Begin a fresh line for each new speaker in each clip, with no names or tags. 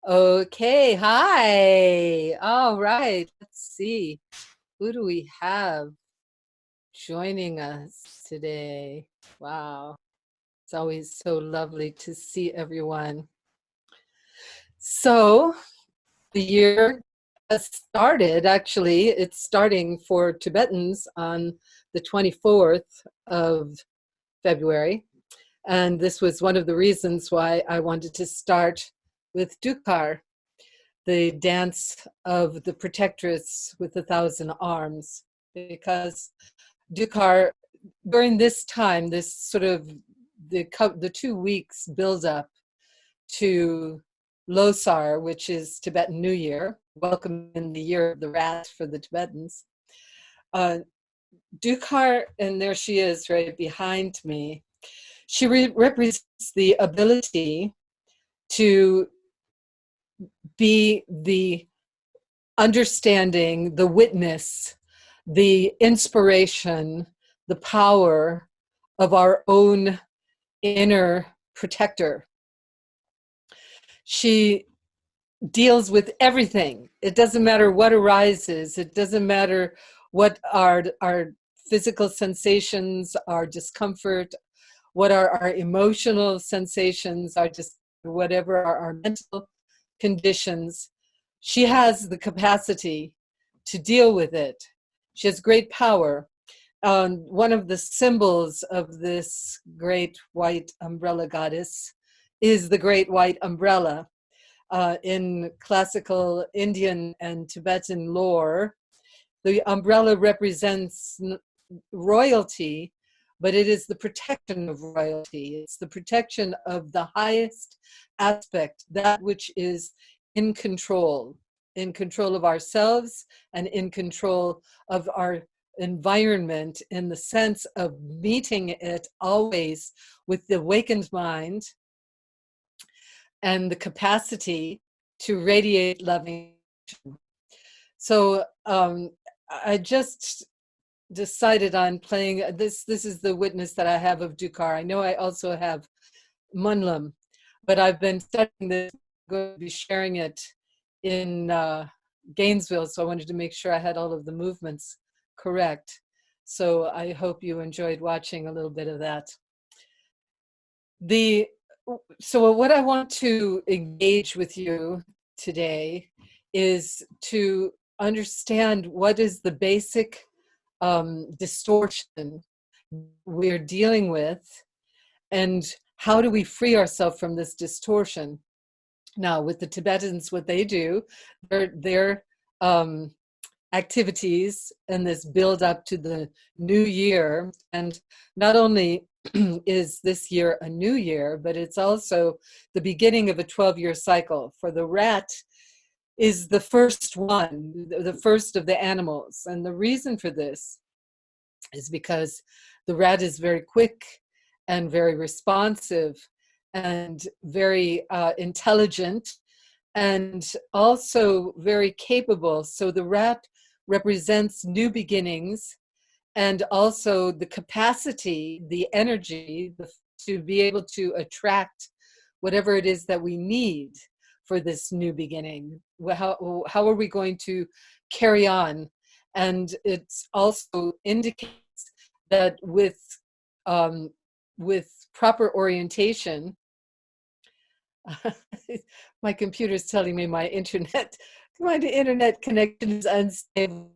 Okay, hi. All right, let's see. Who do we have joining us today? Wow, it's always so lovely to see everyone. So, the year has started, actually, it's starting for Tibetans on the 24th of February. And this was one of the reasons why I wanted to start with Dukar, the dance of the protectress with 1,000 arms, because Dukar, during this time, this sort of the 2 weeks build up to Losar, which is Tibetan New Year, welcome in the year of the rat for the Tibetans. Uh, Dukar, and there she is right behind me, she represents the ability to be the understanding, the witness, the inspiration, the power of our own inner protector. She deals with everything. It doesn't matter what arises. It doesn't matter what our physical sensations, our discomfort, what are our emotional sensations, our just whatever our mental conditions. She has the capacity to deal with it. She has great power. One of the symbols of this great white umbrella goddess is the great white umbrella. In classical Indian and Tibetan lore, the umbrella represents royalty, but it is the protection of royalty. It's the protection of the highest aspect, that which is in control of ourselves and in control of our environment, in the sense of meeting it always with the awakened mind and the capacity to radiate loving. So I just decided on playing this. This is the witness that I have of Dukar. I know I also have Munlam, but I've been studying this. I'm going to be sharing it in Gainesville, so I wanted to make sure I had all of the movements correct. So I hope you enjoyed watching a little bit of that. So what I want to engage with you today is to understand what is the basic distortion we're dealing with, and how do we free ourselves from this distortion. Now, with the Tibetans, what they do, their activities and this build up to the new year, and not only is this year a new year, but it's also the beginning of a 12-year cycle. For the rat is the first one, the first of the animals. And the reason for this is because the rat is very quick and very responsive and very intelligent and also very capable. So the rat represents new beginnings and also the capacity, the energy to be able to attract whatever it is that we need for this new beginning. How are we going to carry on? And it also indicates that with proper orientation, my computer is telling me my internet connection is unstable.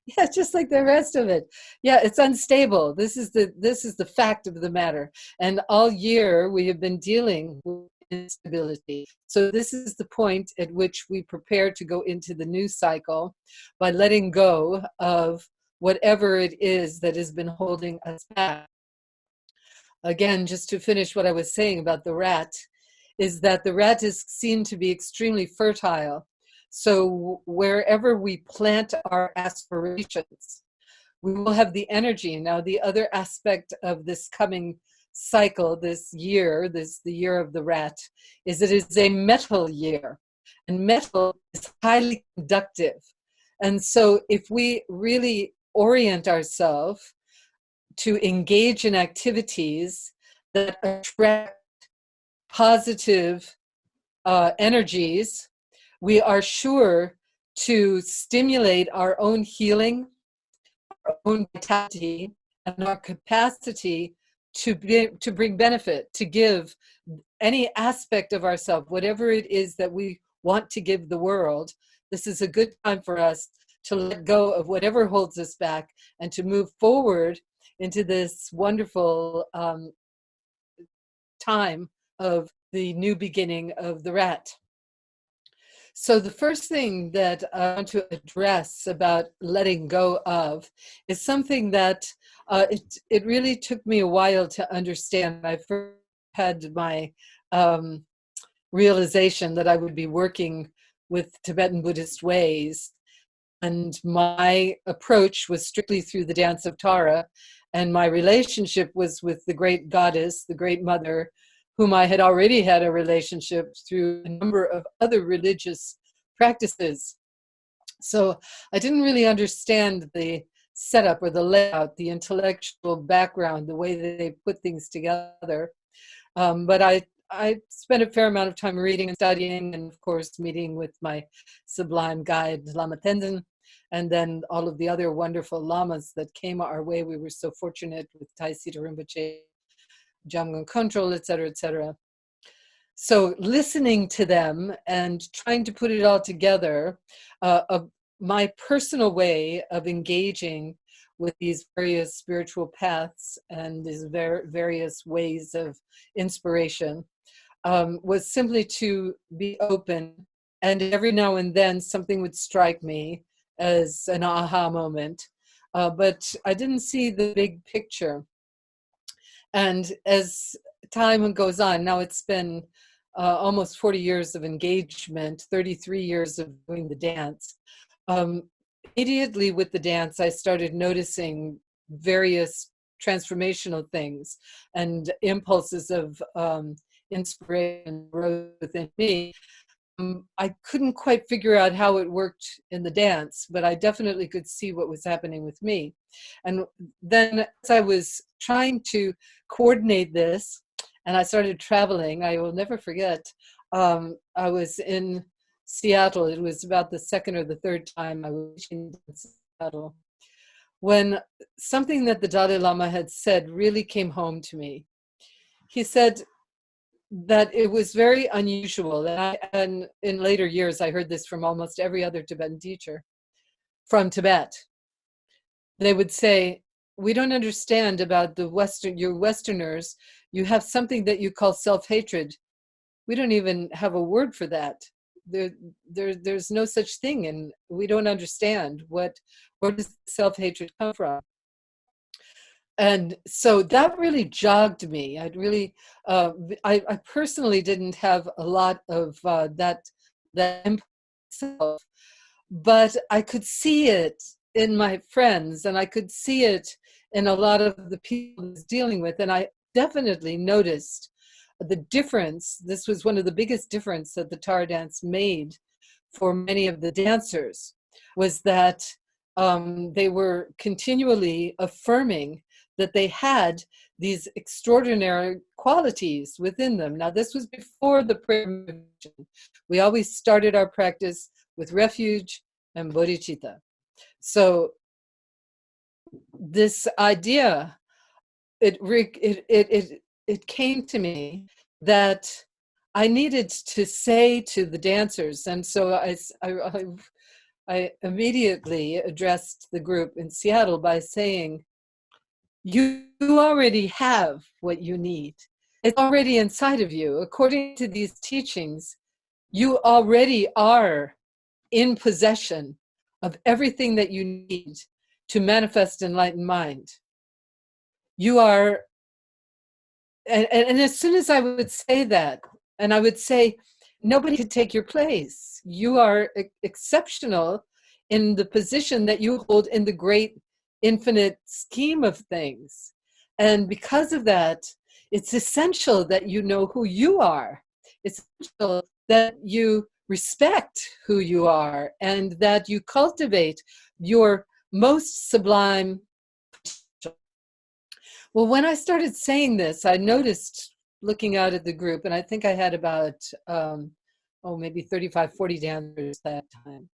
Yeah, just like the rest of it. Yeah, it's unstable. This is the fact of the matter. And all year we have been dealing with instability. So this is the point at which we prepare to go into the new cycle by letting go of whatever it is that has been holding us back. Again, just to finish what I was saying about the rat, is that the rat is seen to be extremely fertile. So wherever we plant our aspirations, we will have the energy. Now, the other aspect of this coming cycle, this year, the year of the rat, is it is a metal year. And metal is highly conductive. And so if we really orient ourselves to engage in activities that attract positive energies, we are sure to stimulate our own healing, our own vitality, and our capacity to bring benefit, to give any aspect of ourselves, whatever it is that we want to give the world. This is a good time for us to let go of whatever holds us back and to move forward into this wonderful time of the new beginning of the rat. So the first thing that I want to address about letting go of is something that it really took me a while to understand. I first had my realization that I would be working with Tibetan Buddhist ways, and my approach was strictly through the dance of Tara, and my relationship was with the great goddess, the great mother, whom I had already had a relationship through a number of other religious practices. So I didn't really understand the setup or the layout, the intellectual background, the way that they put things together. But I spent a fair amount of time reading and studying, and of course meeting with my sublime guide, Lama Tenzin, and then all of the other wonderful lamas that came our way. We were so fortunate with Taisita Rinpoche, Jamgon Control, et cetera, et cetera. So listening to them and trying to put it all together, my personal way of engaging with these various spiritual paths and these various ways of inspiration was simply to be open. And every now and then something would strike me as an aha moment, but I didn't see the big picture. And as time goes on, now it's been almost 40 years of engagement, 33 years of doing the dance. Immediately with the dance, I started noticing various transformational things and impulses of inspiration rose within me. I couldn't quite figure out how it worked in the dance, but I definitely could see what was happening with me. And then as I was trying to coordinate this, and I started traveling, I will never forget, I was in Seattle. It was about the second or the third time I was in Seattle, when something that the Dalai Lama had said really came home to me. He said that it was very unusual, and in later years I heard this from almost every other Tibetan teacher from Tibet. They would say, we don't understand about you Westerners, you have something that you call self-hatred. We don't even have a word for that. There's no such thing, and we don't understand where does self-hatred come from. And so that really jogged me. I personally didn't have a lot of that impulse, but I could see it in my friends, and I could see it in a lot of the people I was dealing with, and I definitely noticed the difference. This was one of the biggest difference that the Tara dance made for many of the dancers, was that they were continually affirming that they had these extraordinary qualities within them. Now, this was before the Prema. We always started our practice with refuge and bodhicitta. So this idea, it came to me that I needed to say to the dancers, and so I immediately addressed the group in Seattle by saying, you already have what you need. It's already inside of you. According to these teachings, you already are in possession of everything that you need to manifest enlightened mind. You are, and as soon as I would say that, and I would say, nobody could take your place. You are exceptional in the position that you hold in the great infinite scheme of things. And because of that, it's essential that you know who you are. It's essential that you respect who you are and that you cultivate your most sublime potential. Well, when I started saying this, I noticed, looking out at the group, and I think I had about maybe 35, 40 dancers that time.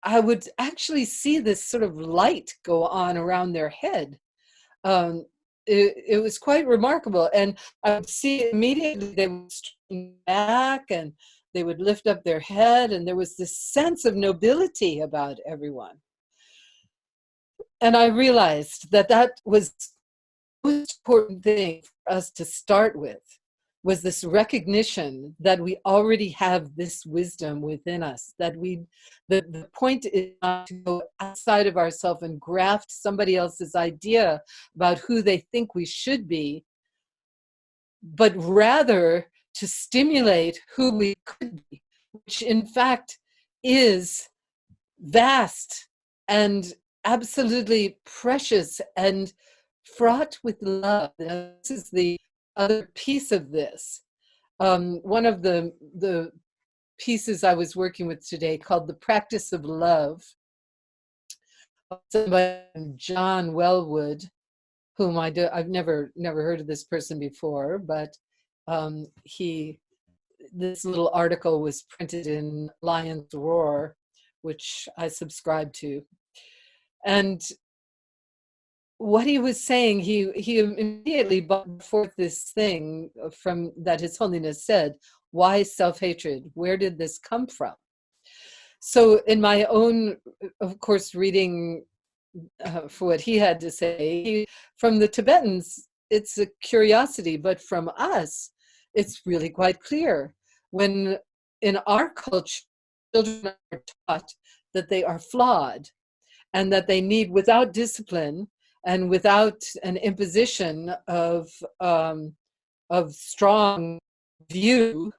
I would actually see this sort of light go on around their head. Um, it was quite remarkable. And I would see immediately they would straighten back and they would lift up their head, and there was this sense of nobility about everyone. And I realized that that was the most important thing for us to start with, was this recognition that we already have this wisdom within us, that the point is not to go outside of ourselves and graft somebody else's idea about who they think we should be, but rather to stimulate who we could be, which in fact is vast and absolutely precious and fraught with love. Now, this is the other piece of this. One of the pieces I was working with today, called The Practice of Love, somebody named John Wellwood, whom I've never heard of this person before, but this little article was printed in Lion's Roar, which I subscribe to. And what he was saying, he immediately brought forth this thing from that His Holiness said, why self-hatred? Where did this come from? So in my own, of course, reading for what he had to say, from the Tibetans, it's a curiosity, but from us, it's really quite clear. When in our culture, children are taught that they are flawed and that they need, without discipline and without an imposition of strong view,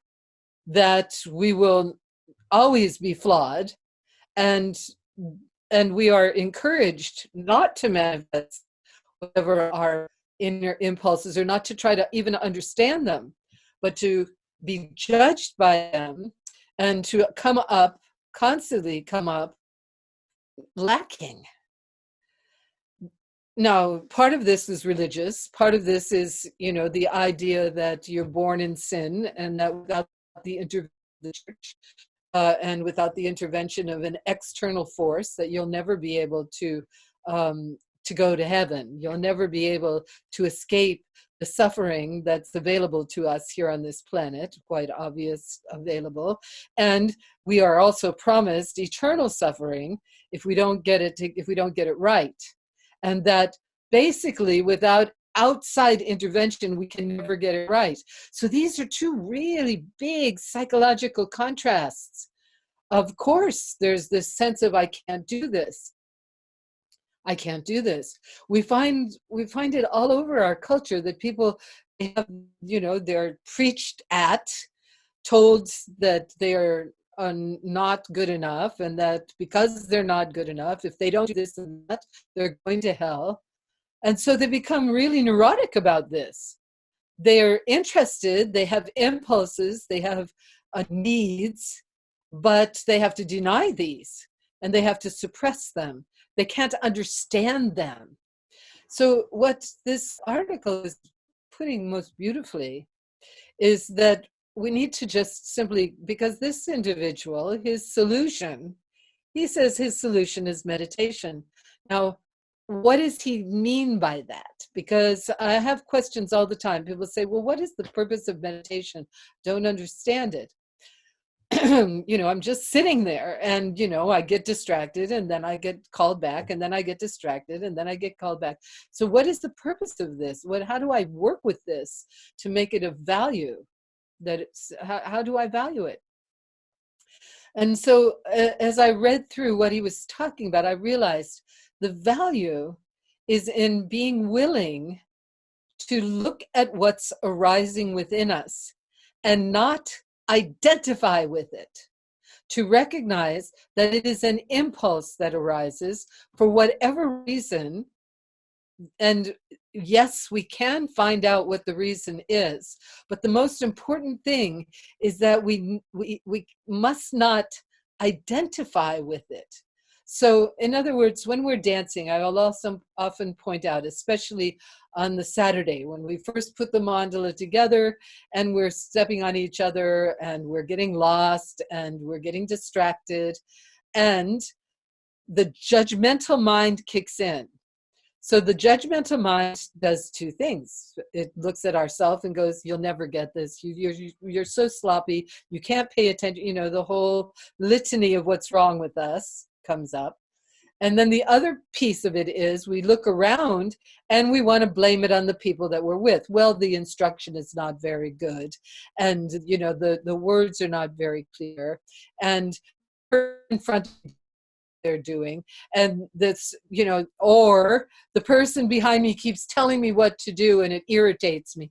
that we will always be flawed, and we are encouraged not to manifest whatever our inner impulses, or not to try to even understand them, but to be judged by them and to constantly come up lacking. Now, part of this is religious. Part of this is, the idea that you're born in sin, and that without the intervention of the church and without the intervention of an external force, that you'll never be able to go to heaven. You'll never be able to escape the suffering that's available to us here on this planet, quite obvious available. And we are also promised eternal suffering if we don't get it right. And that basically without outside intervention, we can never get it right. So these are two really big psychological contrasts. Of course, there's this sense of, I can't do this. I can't do this. We find it all over our culture that people have, they're preached at, told that they are not good enough, and that because they're not good enough, if they don't do this and that, they're going to hell. And so they become really neurotic about this. They're interested, they have impulses, they have needs, but they have to deny these, and they have to suppress them. They can't understand them. So what this article is putting most beautifully is that we need to just simply, because this individual, his solution, he says his solution is meditation. Now, what does he mean by that? Because I have questions all the time. People say, well, what is the purpose of meditation? Don't understand it. I'm just sitting there, and, I get distracted, and then I get called back, and then I get distracted, and then I get called back. So what is the purpose of this? How do I work with this to make it of value? How do I value it? And so as I read through what he was talking about, I realized the value is in being willing to look at what's arising within us and not identify with it, to recognize that it is an impulse that arises for whatever reason. And yes, we can find out what the reason is, but the most important thing is that we must not identify with it. So in other words, when we're dancing, I will also often point out, especially on the Saturday, when we first put the mandala together and we're stepping on each other and we're getting lost and we're getting distracted, and the judgmental mind kicks in. So the judgmental mind does two things. It looks at ourselves and goes, you'll never get this. You're so sloppy. You can't pay attention. You know, the whole litany of what's wrong with us comes up. And then the other piece of it is we look around and we want to blame it on the people that we're with. Well, the instruction is not very good. And, you know, the words are not very clear. And in front of they're doing, and this, you know, or the person behind me keeps telling me what to do and it irritates me.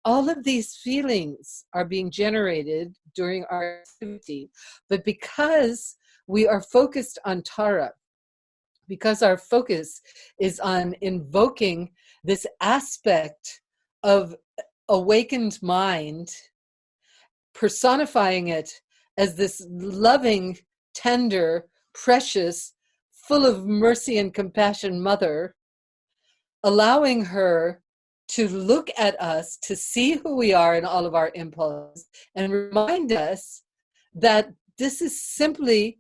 All of these feelings are being generated during our activity, but because we are focused on Tara, because our focus is on invoking this aspect of awakened mind, personifying it as this loving, tender, precious, full of mercy and compassion mother, allowing her to look at us, to see who we are in all of our impulses, and remind us that this is simply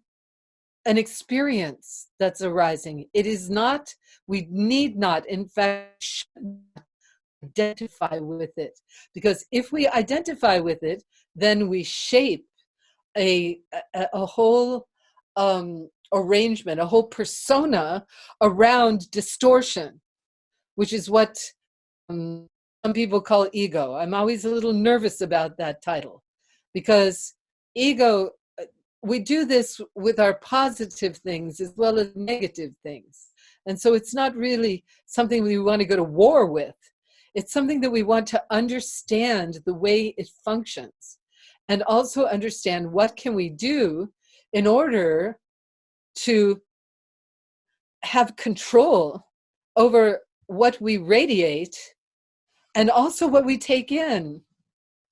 an experience that's arising. It is not, we need not, in fact, identify with it. Because if we identify with it, then we shape a whole arrangement, a whole persona around distortion, which is what some people call ego. I'm always a little nervous about that title because ego, we do this with our positive things as well as negative things. And so it's not really something we want to go to war with. It's something that we want to understand the way it functions and also understand what can we do in order to have control over what we radiate and also what we take in.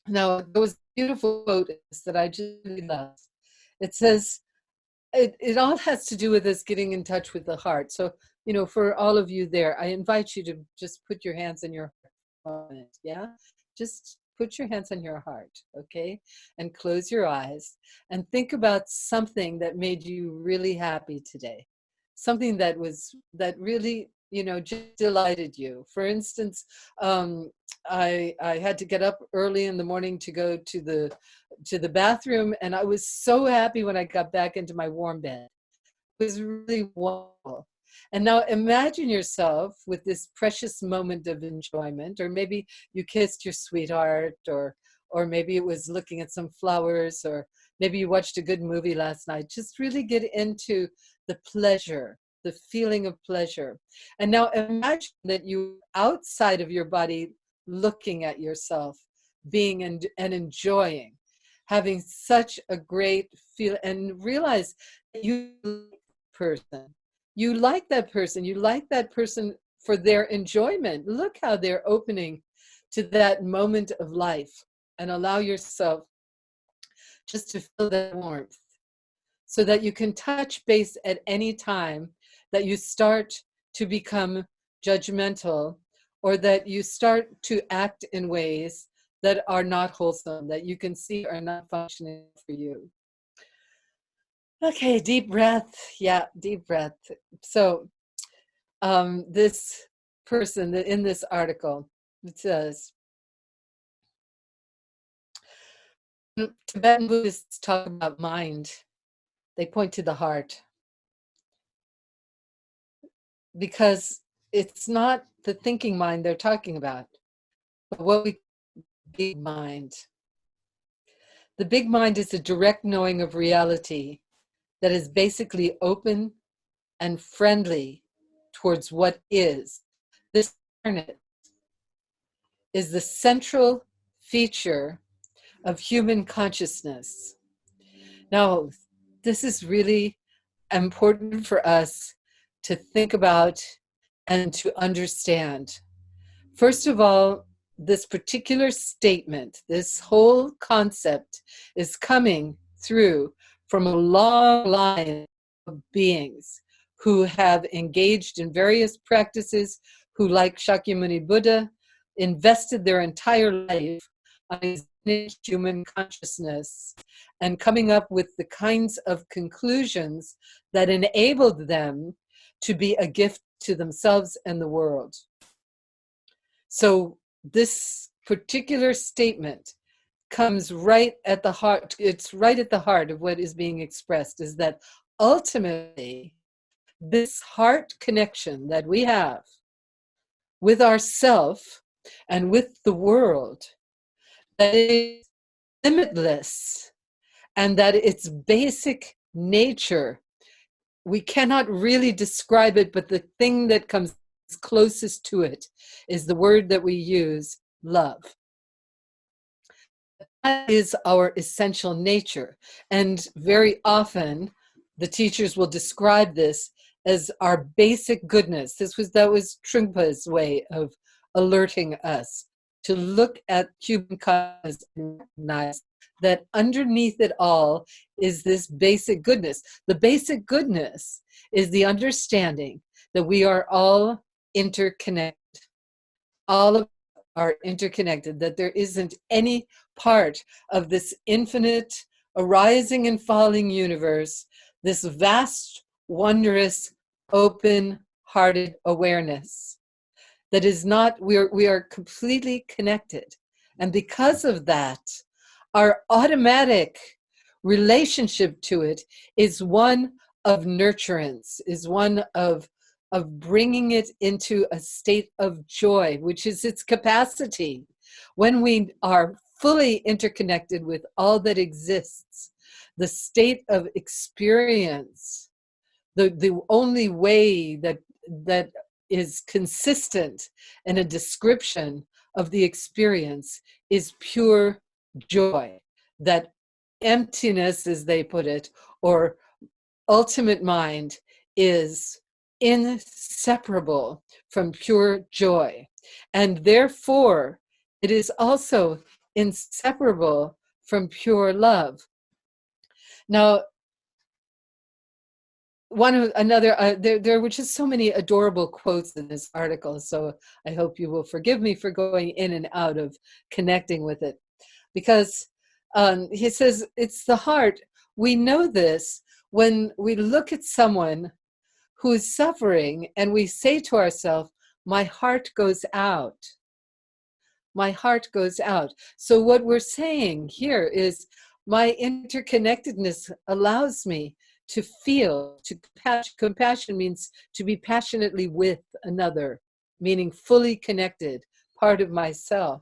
Now, there was a beautiful quote that I just really love. It says, it all has to do with us getting in touch with the heart. So, you know, for all of you there, I invite you to just put your hands in your heart. Yeah? Just put your hands on your heart, okay? And close your eyes and think about something that made you really happy today. Something that really, you know, just delighted you. For instance, I had to get up early in the morning to go to the bathroom, and I was so happy when I got back into my warm bed. It was really wonderful. And now imagine yourself with this precious moment of enjoyment, or maybe you kissed your sweetheart, or maybe it was looking at some flowers, or maybe you watched a good movie last night. Just really get into the pleasure, the feeling of pleasure. And now imagine that you're outside of your body looking at yourself, being and enjoying, having such a great feel, and realize that you like that person. You like that person for their enjoyment. Look how they're opening to that moment of life, and allow yourself just to feel that warmth so that you can touch base at any time that you start to become judgmental, or that you start to act in ways that are not wholesome, that you can see are not functioning for you. Okay, deep breath. Yeah, deep breath. So this person in this article, it says, Tibetan Buddhists talk about mind. They point to the heart, because it's not the thinking mind they're talking about, but what we call big mind. The big mind is a direct knowing of reality that is basically open and friendly towards what is. This is the central feature of human consciousness. Now, this is really important for us to think about and to understand. First of all, this particular statement, this whole concept is coming through from a long line beings who have engaged in various practices, who, like Shakyamuni Buddha, invested their entire life on human consciousness and coming up with the kinds of conclusions that enabled them to be a gift to themselves and the world. So this particular statement comes right at the heart. It's right at the heart of what is being expressed, is that ultimately this heart connection that we have with ourself and with the world, that is limitless, and that its basic nature, we cannot really describe it, but the thing that comes closest to it is the word that we use, love. That is our essential nature. And very often the teachers will describe this as our basic goodness. That was Trungpa's way of alerting us to look at human consciousness and recognize that underneath it all is this basic goodness. The basic goodness is the understanding that we are all interconnected. All of us are interconnected, that there isn't any part of this infinite arising and falling universe, this vast, wondrous, open-hearted awareness that is not, we are completely connected. And because of that, our automatic relationship to it is one of nurturance, is one of bringing it into a state of joy, which is its capacity. When we are fully interconnected with all that exists, the state of experience, the only way that is consistent in a description of the experience is pure joy. That emptiness, as they put it, or ultimate mind, is inseparable from pure joy. And therefore, it is also inseparable from pure love. Now, there were just so many adorable quotes in this article, so I hope you will forgive me for going in and out of connecting with it. Because he says, it's the heart. We know this when we look at someone who is suffering and we say to ourselves, my heart goes out. My heart goes out. So what we're saying here is my interconnectedness allows me to feel, compassion means to be passionately with another, meaning fully connected, part of myself.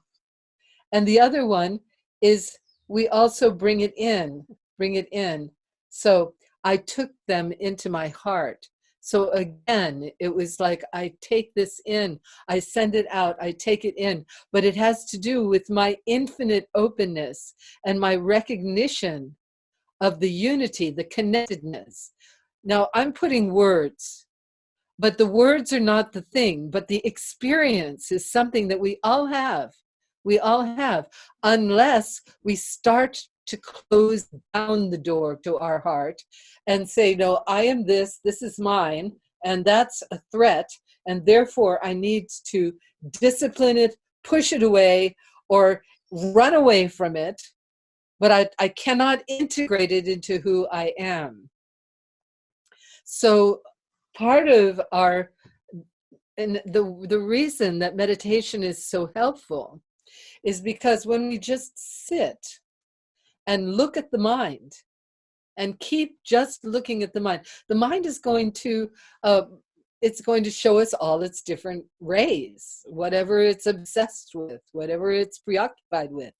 And the other one is we also bring it in. So I took them into my heart. So again, it was like I take this in, I send it out, I take it in, but it has to do with my infinite openness and my recognition of the unity, the connectedness. Now I'm putting words, but the words are not the thing, but the experience is something that we all have. We all have, unless we start to close down the door to our heart and say, no, I am this is mine, and that's a threat, and therefore I need to discipline it, push it away, or run away from it, but I cannot integrate it into who I am. So part of the reason that meditation is so helpful is because when we just sit and look at the mind and keep just looking at the mind is going to, it's going to show us all its different rays, whatever it's obsessed with, whatever it's preoccupied with.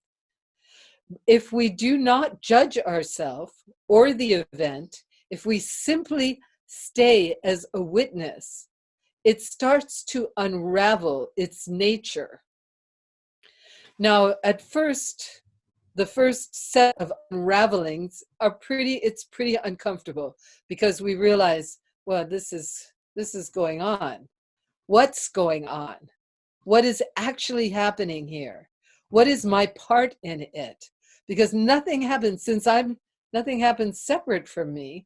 If we do not judge ourselves or the event, if we simply stay as a witness, it starts to unravel its nature. Now, at first, the first set of unravelings are pretty uncomfortable, because we realize, well, this is going on. What's going on? What is actually happening here? What is my part in it? Because nothing happens, nothing happens separate from me,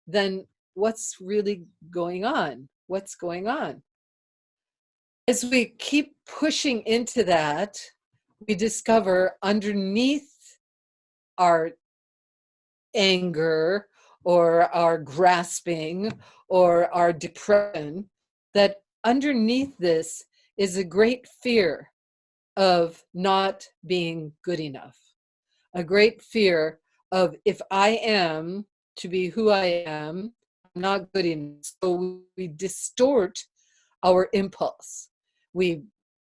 then what's really going on? What's going on? As we keep pushing into that, we discover underneath our anger or our grasping or our depression, that underneath this is a great fear of not being good enough, a great fear of, if I am to be who I am, I'm not good enough. So we distort our impulse. We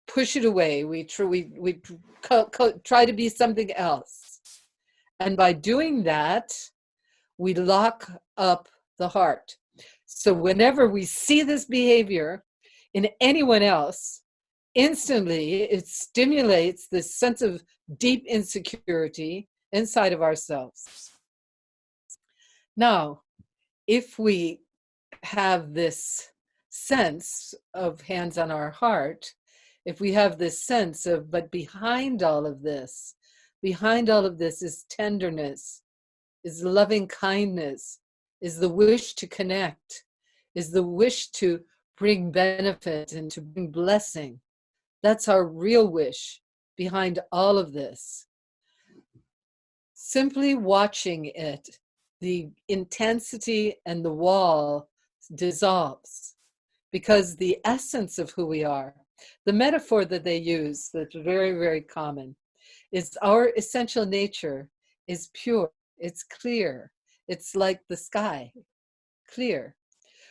push it away. We try to be something else. And by doing that, we lock up the heart. So whenever we see this behavior in anyone else, instantly it stimulates this sense of deep insecurity inside of ourselves. Now, if we have this sense of hands on our heart, if we have this sense of, but behind all of this is tenderness, is loving kindness, is the wish to connect, is the wish to bring benefit and to bring blessing. That's our real wish behind all of this. Simply watching it, the intensity and the wall dissolves, because the essence of who we are, the metaphor that they use, that's very, very common, is our essential nature is pure, it's clear, it's like the sky, clear.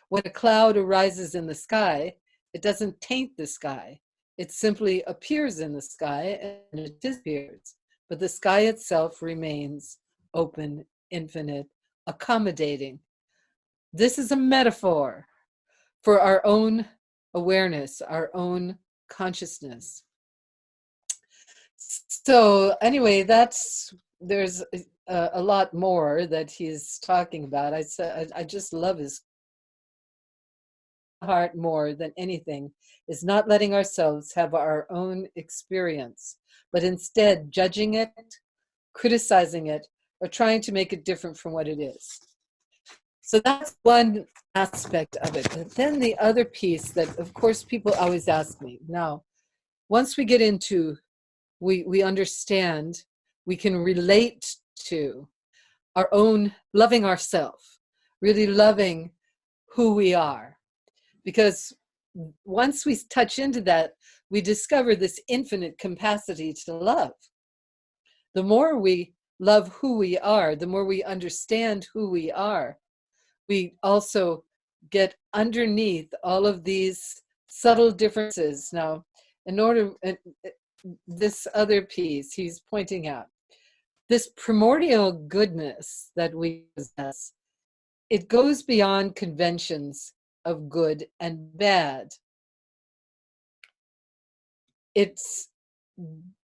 When a cloud arises in the sky, it doesn't taint the sky. It simply appears in the sky and it disappears. But the sky itself remains open, infinite, accommodating. This is a metaphor for our own awareness, our own consciousness. So anyway, there's a lot more that he's talking about. I just love his heart more than anything is not letting ourselves have our own experience, but instead judging it, criticizing it, or trying to make it different from what it is. So that's one aspect of it. But then the other piece that, of course, people always ask me, now, once we get into, we understand, we can relate to our own loving ourselves, really loving who we are. Because once we touch into that, we discover this infinite capacity to love. The more we love who we are, the more we understand who we are, we also get underneath all of these subtle differences. Now, in order, this other piece he's pointing out, this primordial goodness that we possess, it goes beyond conventions of good and bad. It's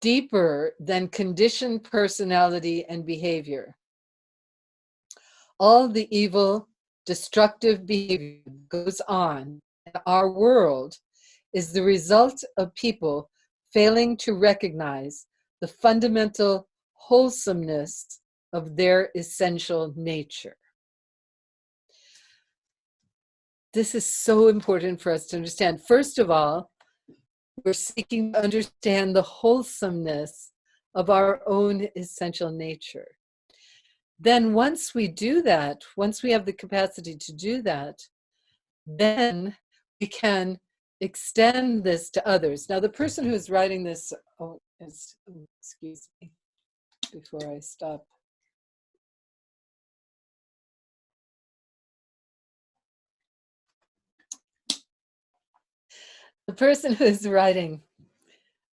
deeper than conditioned personality and behavior. All the evil, destructive behavior that goes on in our world is the result of people failing to recognize the fundamental wholesomeness of their essential nature. This is so important for us to understand. First of all, we're seeking to understand the wholesomeness of our own essential nature. Then once we do that, once we have the capacity to do that, then we can extend this to others. Now, the person who's writing this, excuse me, before I stop. The person who is writing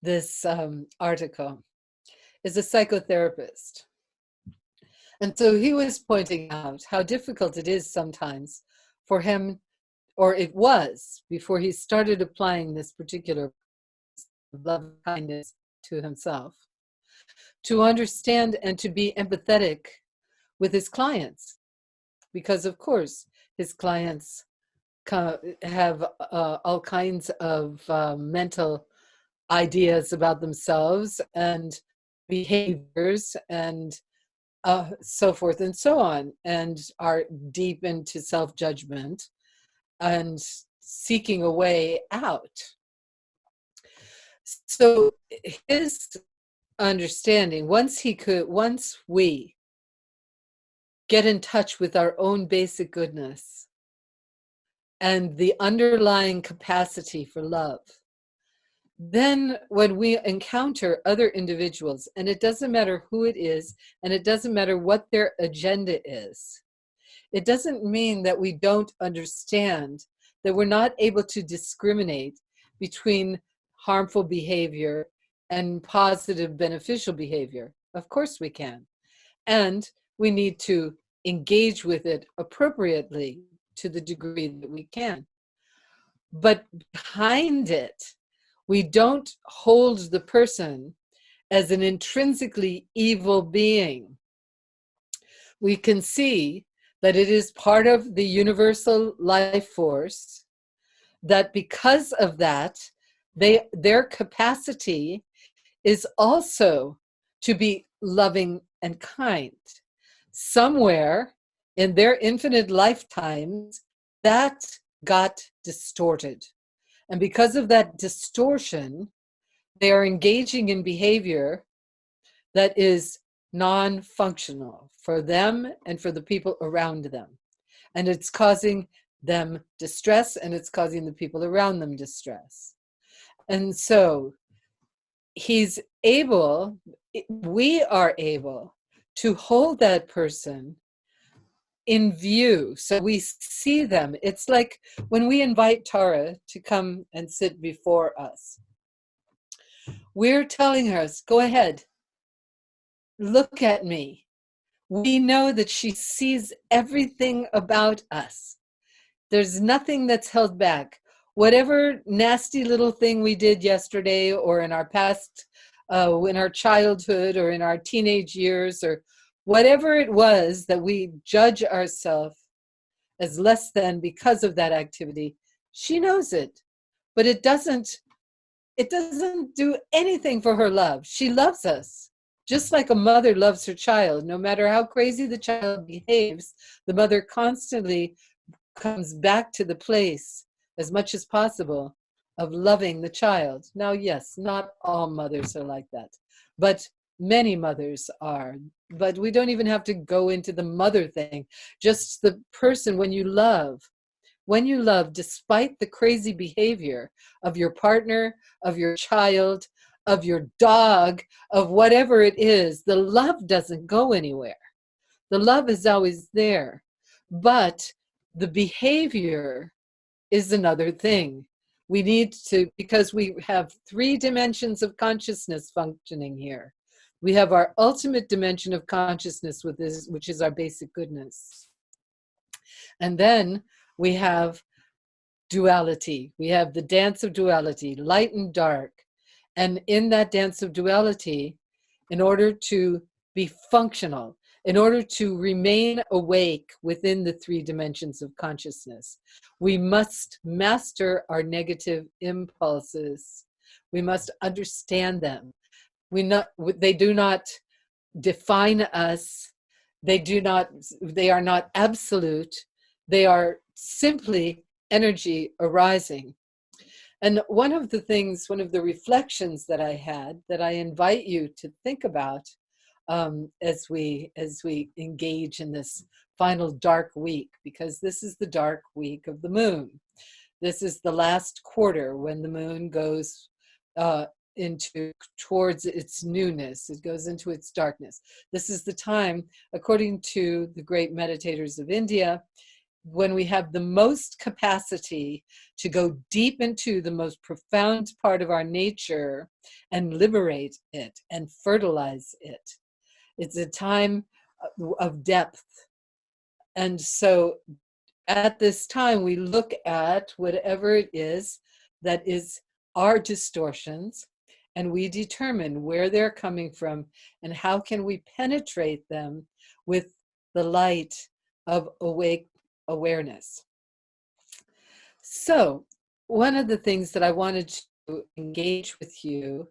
this article is a psychotherapist. And so he was pointing out how difficult it is sometimes for him, or it was before he started applying this particular love kindness to himself, to understand and to be empathetic with his clients. Because of course, his clients have all kinds of mental ideas about themselves and behaviors and so forth and so on, and are deep into self-judgment and seeking a way out. So his understanding, once we get in touch with our own basic goodness and the underlying capacity for love, then when we encounter other individuals, and it doesn't matter who it is, and it doesn't matter what their agenda is, it doesn't mean that we don't understand, that we're not able to discriminate between harmful behavior and positive beneficial behavior. Of course we can. And we need to engage with it appropriately to the degree that we can. But behind it, we don't hold the person as an intrinsically evil being. We can see that it is part of the universal life force, that because of that, their capacity is also to be loving and kind. Somewhere in their infinite lifetimes, that got distorted. And because of that distortion, they are engaging in behavior that is non-functional for them and for the people around them. And it's causing them distress, and it's causing the people around them distress. And so we are able to hold that person in view, so we see them. It's like when we invite Tara to come and sit before us, we're telling her, go ahead, look at me. We know that she sees everything about us. There's nothing that's held back. Whatever nasty little thing we did yesterday, or in our past, in our childhood, or in our teenage years, or whatever it was that we judge ourselves as less than because of that activity, she knows it. But it doesn't do anything for her love. She loves us. Just like a mother loves her child, no matter how crazy the child behaves, the mother constantly comes back to the place, as much as possible, of loving the child. Now, yes, not all mothers are like that, but many mothers are. But we don't even have to go into the mother thing. Just the person, when you love, despite the crazy behavior of your partner, of your child, of your dog, of whatever it is, the love doesn't go anywhere. The love is always there. But the behavior is another thing. We need to, because we have 3 dimensions of consciousness functioning here. We have our ultimate dimension of consciousness, which is our basic goodness. And then we have duality. We have the dance of duality, light and dark. And in that dance of duality, in order to be functional, in order to remain awake within the 3 dimensions of consciousness, we must master our negative impulses. We must understand them. They do not define us. They are not absolute. They are simply energy arising. And one of the reflections that I had, that I invite you to think about as we engage in this final dark week, because this is the dark week of the moon. This is the last quarter when the moon goes towards its newness. It goes into its darkness. This is the time, according to the great meditators of India, when we have the most capacity to go deep into the most profound part of our nature and liberate it and fertilize it. It's a time of depth. And so at this time, we look at whatever it is that is our distortions, and we determine where they're coming from and how can we penetrate them with the light of awake awareness. So one of the things that I wanted to engage with you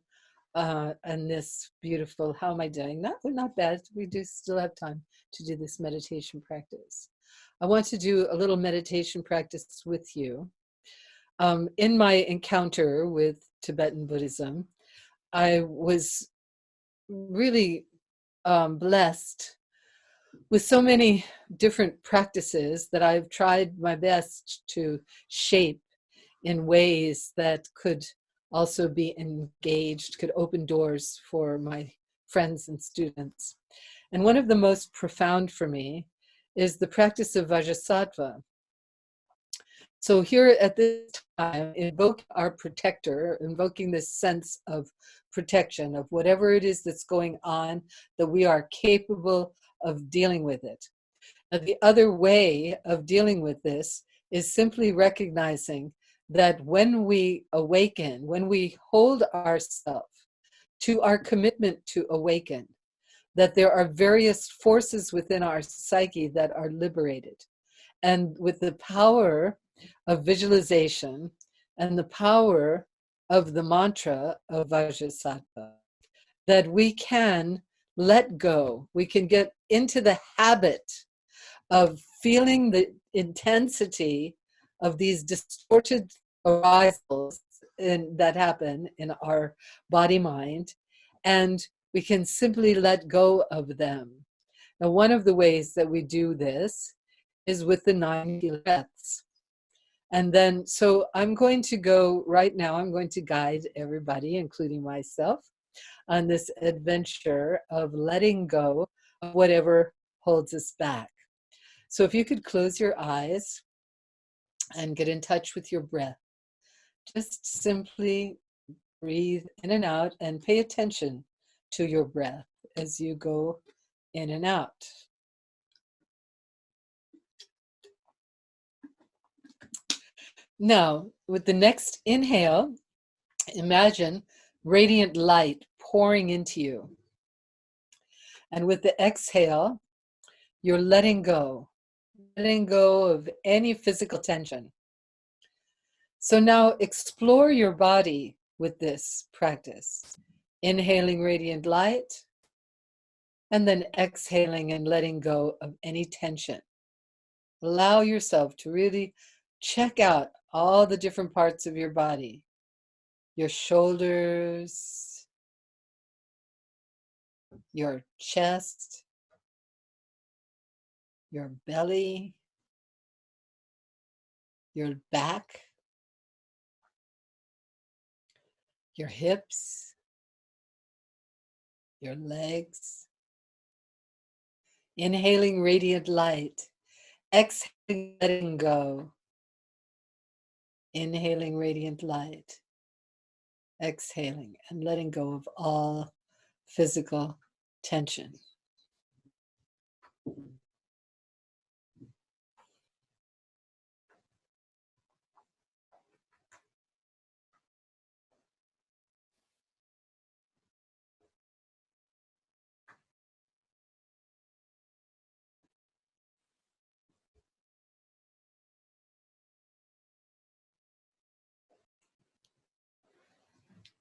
and this beautiful, how am I doing? Not bad. We do still have time to do this meditation practice. I want to do a little meditation practice with you. In my encounter with Tibetan Buddhism, I was really blessed with so many different practices that I've tried my best to shape in ways that could also be engaged, could open doors for my friends and students. And one of the most profound for me is the practice of Vajrasattva. So here at this time, invoke our protector, invoking this sense of protection of whatever it is that's going on, that we are capable of dealing with it. Now, the other way of dealing with this is simply recognizing that when we awaken, when we hold ourselves to our commitment to awaken, that there are various forces within our psyche that are liberated. And with the power of visualization and the power of the mantra of Vajrasattva, that we can let go, we can get into the habit of feeling the intensity of these distorted arisals that happen in our body mind, and we can simply let go of them. Now, one of the ways that we do this is with the 9 healing breaths. And then, so I'm going to go right now, I'm going to guide everybody, including myself, on this adventure of letting go of whatever holds us back. So if you could close your eyes and get in touch with your breath, just simply breathe in and out and pay attention to your breath as you go in and out. Now, with the next inhale, imagine radiant light pouring into you. And with the exhale, you're letting go of any physical tension. So now explore your body with this practice. Inhaling radiant light, and then exhaling and letting go of any tension. Allow yourself to really check out all the different parts of your body. Your shoulders, your chest, your belly, your back, your hips, your legs. Inhaling radiant light, exhaling, letting go. Inhaling radiant light, exhaling and letting go of all physical tension.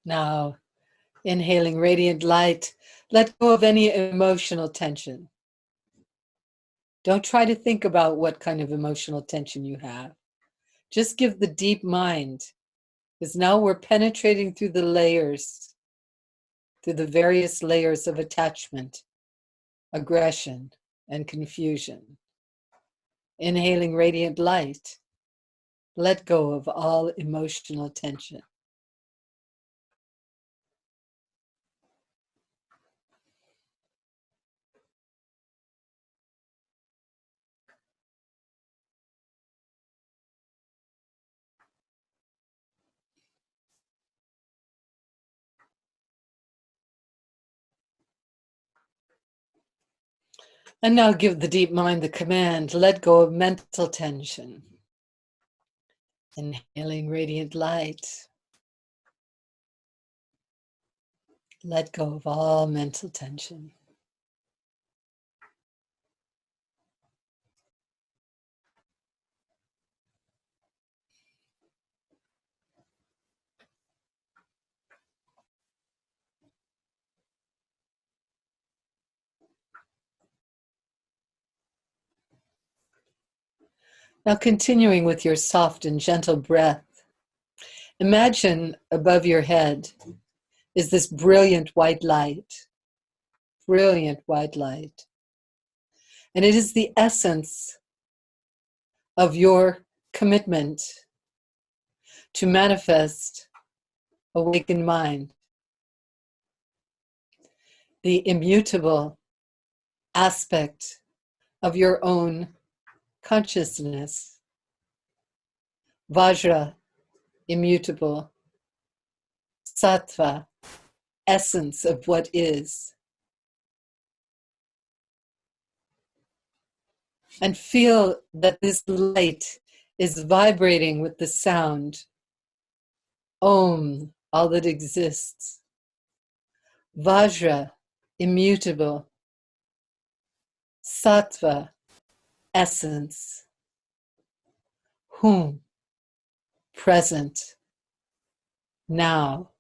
Now, inhaling radiant light, let go of any emotional tension. Don't try to think about what kind of emotional tension you have. Just give the deep mind, because now we're penetrating through the layers, through the various layers of attachment, aggression, and confusion. Inhaling radiant light, let go of all emotional tension. And now give the deep mind the command, let go of mental tension. Inhaling radiant light. Let go of all mental tension. Now, continuing with your soft and gentle breath, imagine above your head is this brilliant white light, brilliant white light. And it is the essence of your commitment to manifest awakened mind, the immutable aspect of your own consciousness. Vajra, immutable. Sattva, essence of what is. And feel that this light is vibrating with the sound. Om, all that exists. Vajra, immutable. Sattva, essence. Hum, present. Now.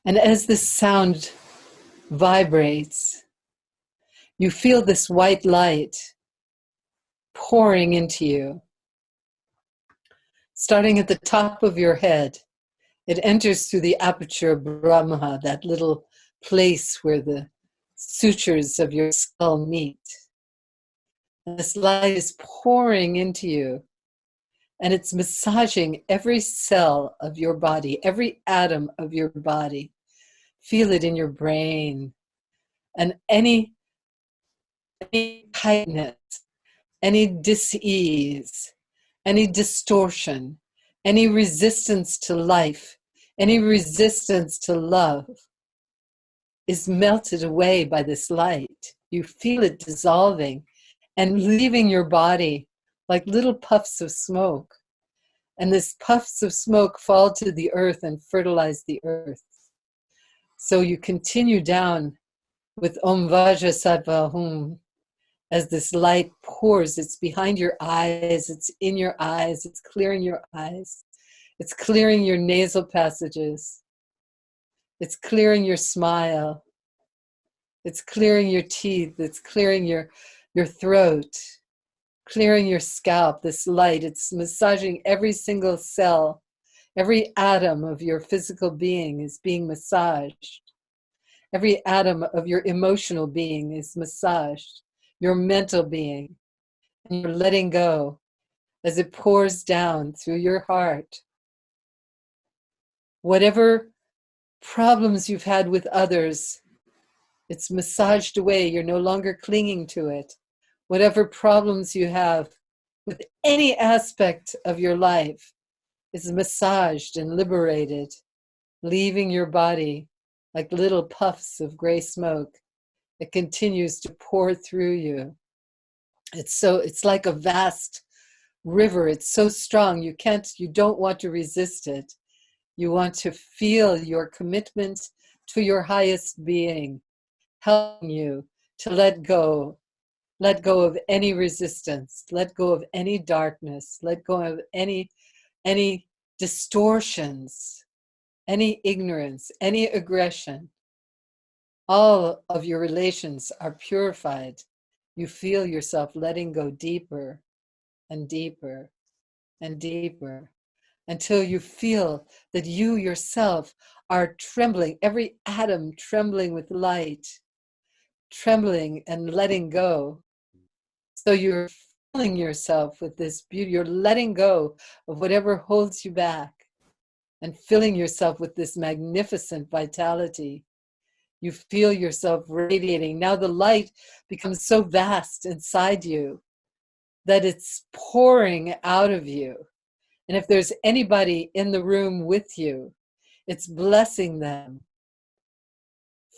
And as this sound vibrates, you feel this white light pouring into you. Starting at the top of your head, it enters through the aperture of Brahma, that little place where the sutures of your skull meet. And this light is pouring into you, and it's massaging every cell of your body, every atom of your body. Feel it in your brain, and any tightness, any dis-ease, any distortion, any resistance to life, any resistance to love is melted away by this light. You feel it dissolving and leaving your body like little puffs of smoke. And these puffs of smoke fall to the earth and fertilize the earth. So you continue down with Om Vajra Sattva Hum. As this light pours, it's behind your eyes, it's in your eyes, it's clearing your eyes, it's clearing your nasal passages, it's clearing your smile, it's clearing your teeth, it's clearing your throat, clearing your scalp. This light, it's massaging every single cell, every atom of your physical being is being massaged. Every atom of your emotional being is massaged. Your mental being, and you're letting go as it pours down through your heart. Whatever problems you've had with others, it's massaged away. You're no longer clinging to it. Whatever problems you have with any aspect of your life is massaged and liberated, leaving your body like little puffs of gray smoke. It continues to pour through you. It's like a vast river. It's so strong. You don't want to resist it. You want to feel your commitment to your highest being, helping you to let go of any resistance, let go of any darkness, let go of any distortions, any ignorance, any aggression. All of your relations are purified. You feel yourself letting go deeper and deeper and deeper until you feel that you yourself are trembling, every atom trembling with light, trembling and letting go. So you're filling yourself with this beauty. You're letting go of whatever holds you back and filling yourself with this magnificent vitality. You feel yourself radiating. Now the light becomes so vast inside you that it's pouring out of you. And if there's anybody in the room with you, it's blessing them.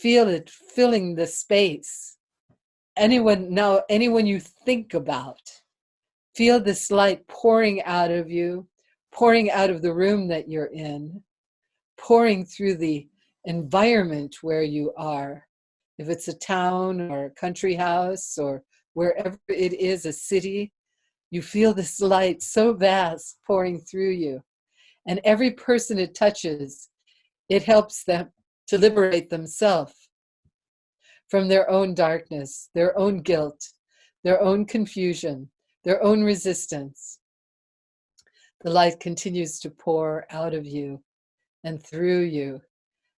Feel it filling the space. Anyone you think about, feel this light pouring out of you, pouring out of the room that you're in, pouring through the environment where you are. If it's a town or a country house or wherever it is, a city, you feel this light so vast pouring through you. And every person it touches, it helps them to liberate themselves from their own darkness, their own guilt, their own confusion, their own resistance. The light continues to pour out of you and through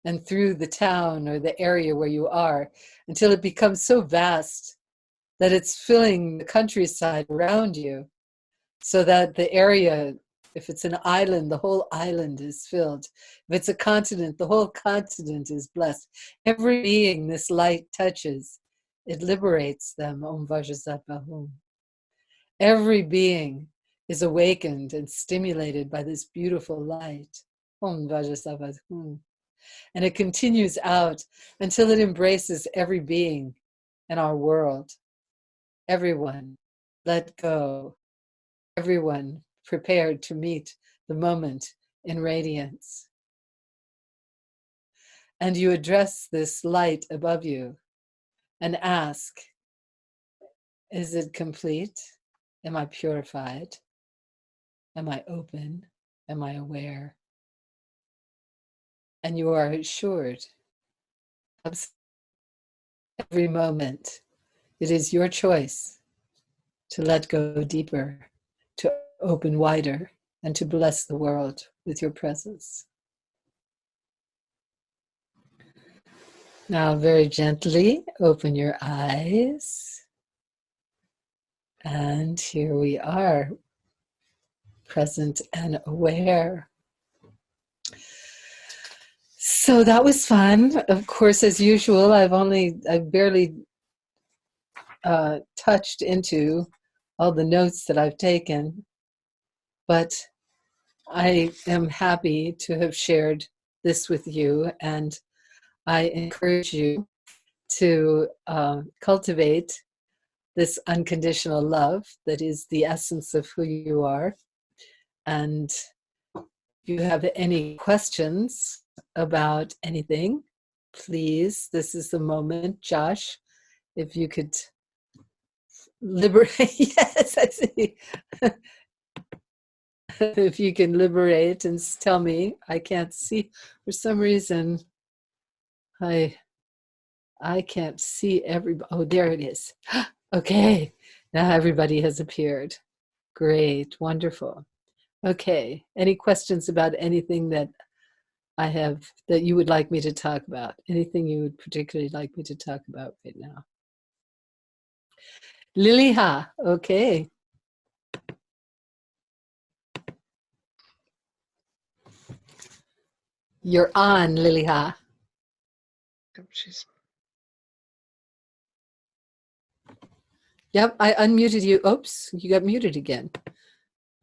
the town or the area where you are, until it becomes so vast that it's filling the countryside around you, so that the area, if it's an island, the whole island is filled. If it's a continent, the whole continent is blessed. Every being this light touches, it liberates them. Om Vajrasattva. Every being is awakened and stimulated by this beautiful light. Om Vajrasattva. And it continues out until it embraces every being in our world. Everyone, let go. Everyone prepared to meet the moment in radiance. And you address this light above you and ask, is it complete? Am I purified? Am I open? Am I aware? And you are assured of every moment. It is your choice to let go deeper, to open wider, and to bless the world with your presence. Now, very gently, open your eyes. And here we are, present and aware. So that was fun. Of course, as usual, I've barely touched into all the notes that I've taken, but I am happy to have shared this with you, and I encourage you to cultivate this unconditional love that is the essence of who you are. And if you have any questions about anything, please, this is the moment. Josh, if you could liberate, yes, I see. If you can liberate and tell me, I can't see, for some reason, I can't see everybody. Oh, there it is. Okay, now everybody has appeared. Great, wonderful. Okay, any questions about anything that I have that you would like me to talk about? Anything you would particularly like me to talk about right now? Liliha, okay. You're on, Liliha. Yep, I unmuted you. Oops, you got muted again.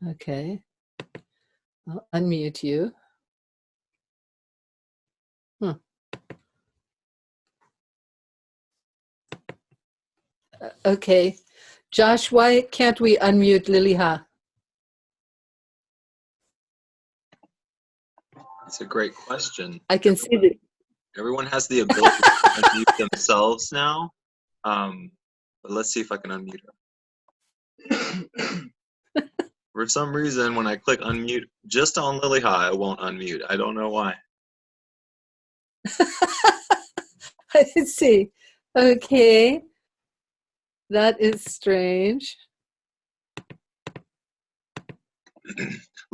Okay. I'll unmute you. Okay. Josh, why can't we unmute Liliha?
That's a great question.
I can see that.
Everyone has the ability to unmute themselves now. But let's see if I can unmute her. For some reason, when I click unmute just on Liliha, it won't unmute. I don't know why.
I see. Okay. That is strange.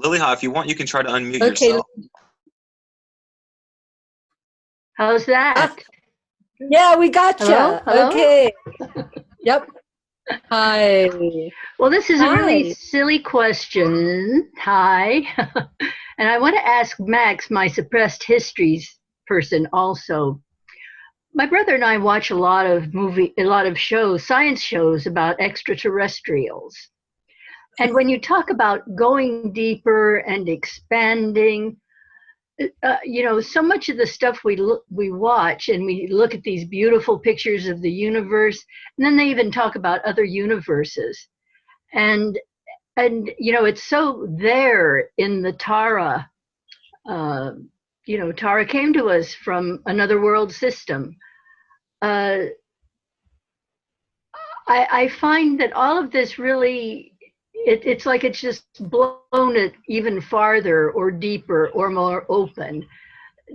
Liliha, if you want, you can try to unmute yourself.
How's that?
Yeah, we got you.
Hello?
Okay. Yep. Hi.
Well, this is a really silly question. Hi. And I want to ask Max, my suppressed histories person, also. My brother and I watch a lot of shows, science shows about extraterrestrials. And when you talk about going deeper and expanding, so much of the stuff we watch, and we look at these beautiful pictures of the universe, and then they even talk about other universes, and it's so there in the Tara. Tara came to us from another world system. I find that all of this really, it's like it's just blown it even farther or deeper or more open.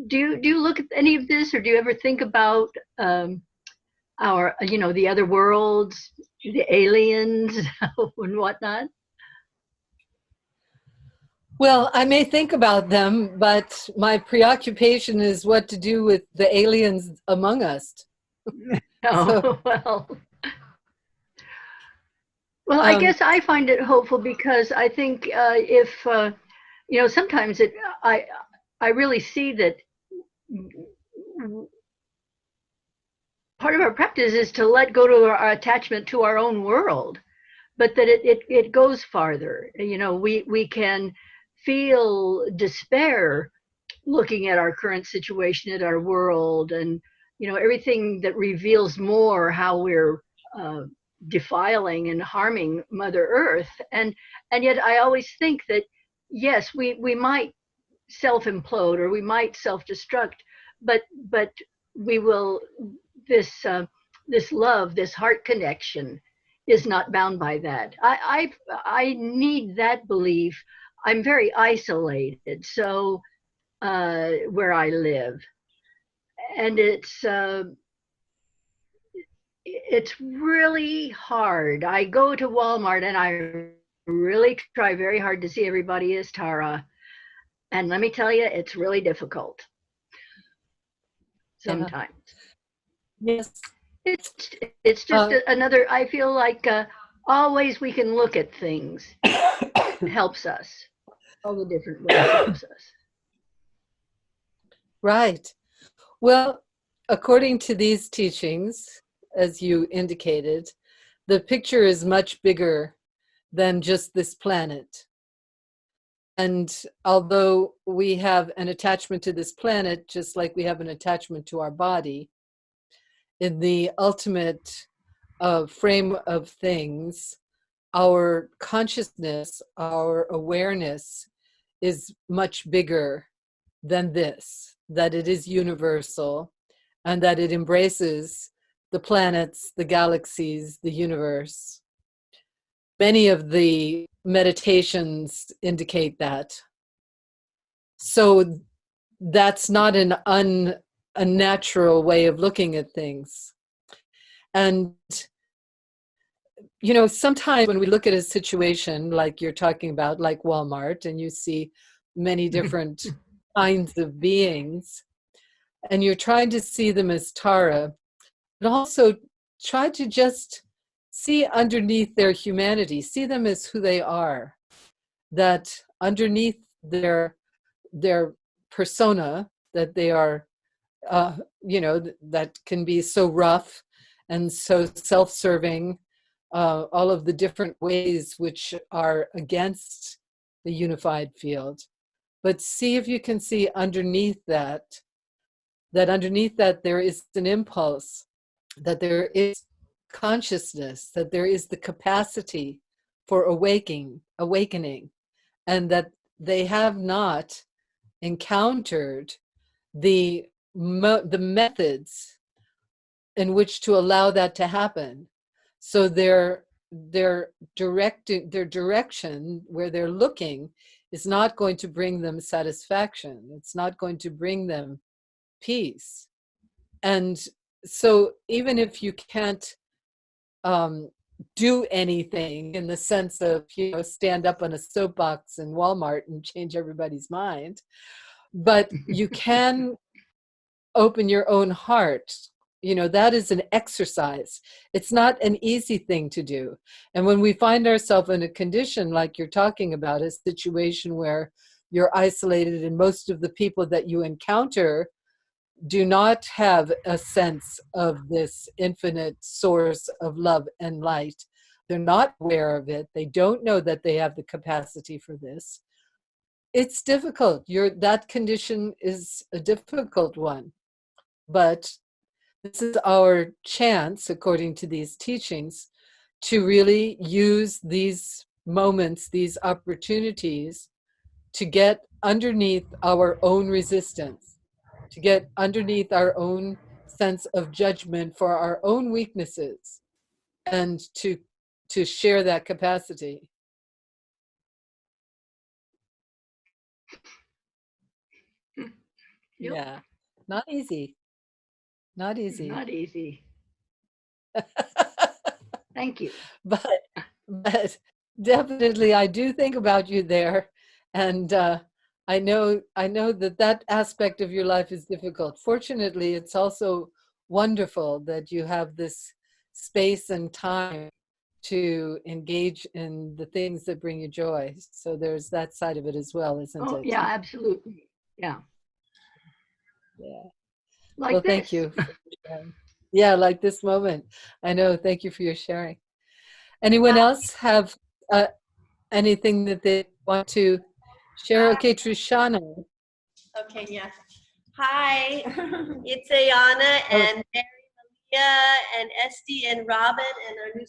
Do you look at any of this, or do you ever think about the other worlds the aliens and whatnot?
Well, I may think about them, but my preoccupation is what to do with the aliens among us.
Oh,
So,
well, I guess I find it hopeful because I think if sometimes I I really see that part of our practice is to let go to our attachment to our own world, but that it goes farther. We can feel despair looking at our current situation, at our world, and everything that reveals more how we're defiling and harming Mother Earth. And yet I always think that yes, we might self implode or we might self destruct, but we will this love, this heart connection is not bound by that. I need that belief. I'm very isolated, so where I live, and it's really hard. I go to Walmart and I really try very hard to see everybody as Tara, and let me tell you, it's really difficult sometimes.
yes.
It's just another. I feel like always we can look at things helps us. All the different ways helps us.
Right. Well, according to these teachings, as you indicated, the picture is much bigger than just this planet. And although we have an attachment to this planet, just like we have an attachment to our body, in the ultimate frame of things, our consciousness, our awareness is much bigger than this, that it is universal and that it embraces the planets, the galaxies, the universe. Many of the meditations indicate that. So that's not an unnatural way of looking at things. And sometimes when we look at a situation like you're talking about, like Walmart, and you see many different kinds of beings, and you're trying to see them as Tara, but also try to just see underneath their humanity, see them as who they are, that underneath their persona, that they are, that can be so rough and so self-serving, all of the different ways which are against the unified field. But see if you can see underneath that underneath that there is an impulse, that there is consciousness, that there is the capacity for awakening, and that they have not encountered the methods in which to allow that to happen. So their direction where they're looking is not going to bring them satisfaction. It's not going to bring them peace. And so even if you can't do anything in the sense of, stand up on a soapbox in Walmart and change everybody's mind, but you can open your own heart. That is an exercise. It's not an easy thing to do. And when we find ourselves in a condition like you're talking about, a situation where you're isolated and most of the people that you encounter do not have a sense of this infinite source of love and light. They're not aware of it. They don't know that they have the capacity for this. It's difficult. That condition is a difficult one. But this is our chance, according to these teachings, to really use these moments, these opportunities, to get underneath our own resistance, to get underneath our own sense of judgment for our own weaknesses, and to share that capacity.
Yep.
Yeah, not easy. Not easy.
Not easy. Thank you.
But definitely I do think about you there, and I know that aspect of your life is difficult. Fortunately, it's also wonderful that you have this space and time to engage in the things that bring you joy. So there's that side of it as well, isn't
Oh,
it?
yeah, absolutely. Yeah.
Yeah.
Like
Well,
this.
thank you for sharing. Yeah, like this moment. I know. Thank you for your sharing. Anyone else have anything that they want to share? Okay, Trishana.
Okay, yeah. Hi, it's Ayana and Mary Maria and Esty and Robin and our new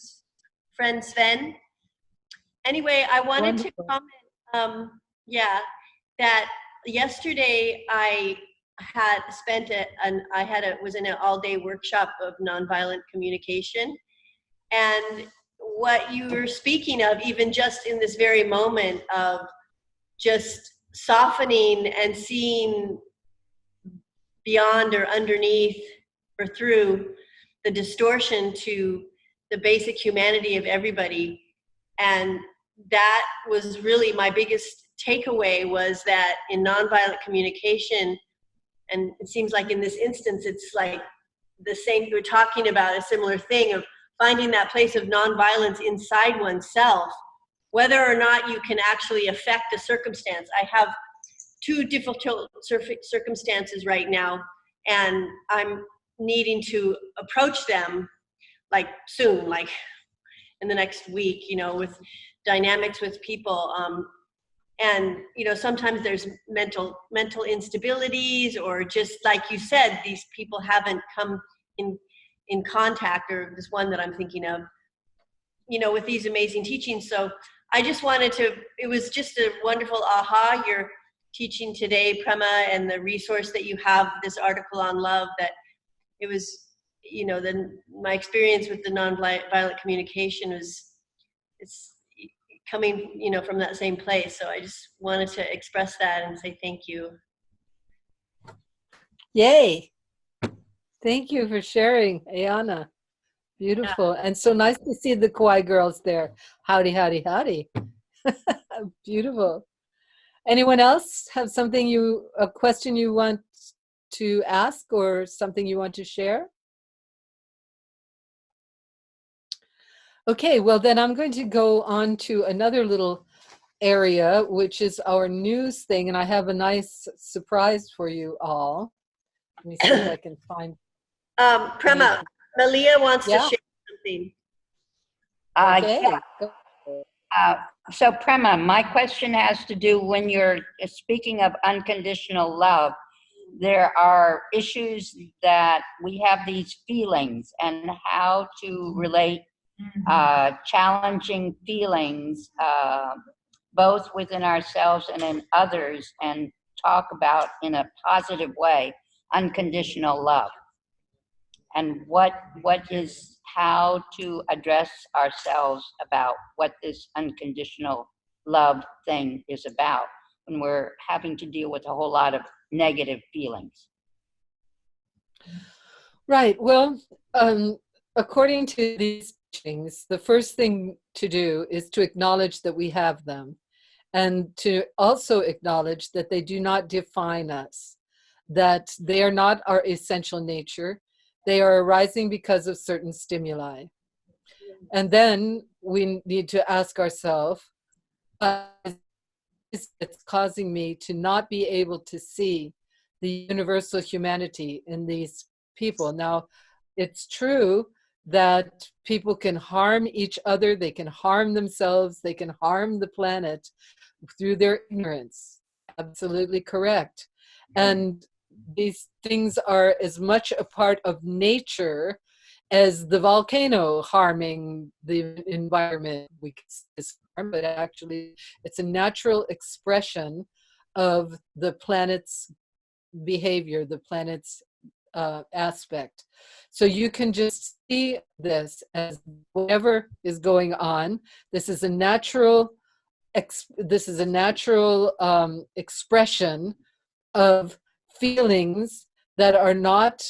friend Sven. Anyway, I wanted to comment, that yesterday I had spent was in an all-day workshop of nonviolent communication, and what you were speaking of, even just in this very moment of just softening and seeing beyond or underneath or through the distortion to the basic humanity of everybody. And that was really my biggest takeaway, was that in nonviolent communication, and it seems like in this instance, it's like the same, we're talking about a similar thing of finding that place of nonviolence inside oneself, whether or not you can actually affect a circumstance. I have two difficult circumstances right now, and I'm needing to approach them like soon, like in the next week, with dynamics with people. And, sometimes there's mental instabilities, or just like you said, these people haven't come in contact, or this one that I'm thinking of, with these amazing teachings. So I just wanted to, it was just a wonderful aha, your teaching today, Prema, and the resource that you have, this article on love, that it was, my experience with the nonviolent communication it's coming, from that same place. So I just wanted to express that and say thank you.
Yay. Thank you for sharing, Ayana. Beautiful. Yeah. And so nice to see the Kauai girls there. Howdy, howdy, howdy. Beautiful. Anyone else have a question you want to ask, or something you want to share? Okay, well then I'm going to go on to another little area, which is our news thing, and I have a nice surprise for you all. Let me see if I can find.
Prema, Malia wants to share something.
Okay.
So Prema, my question has to do, when you're speaking of unconditional love, there are issues that we have these feelings, and how to relate challenging feelings both within ourselves and in others, and talk about in a positive way unconditional love, and what is how to address ourselves about what this unconditional love thing is about when we're having to deal with a whole lot of negative feelings.
Right. Well, according to these things, the first thing to do is to acknowledge that we have them, and to also acknowledge that they do not define us, that they are not our essential nature. They are arising because of certain stimuli. And then we need to ask ourselves, it's causing me to not be able to see the universal humanity in these people. Now, it's true that people can harm each other, they can harm themselves, they can harm the planet through their ignorance. Absolutely correct. And these things are as much a part of nature as the volcano harming the environment. We can say it's harm, but actually it's a natural expression of the planet's behavior, the planet's aspect. So you can just see this as whatever is going on. This is a natural expression of feelings that are not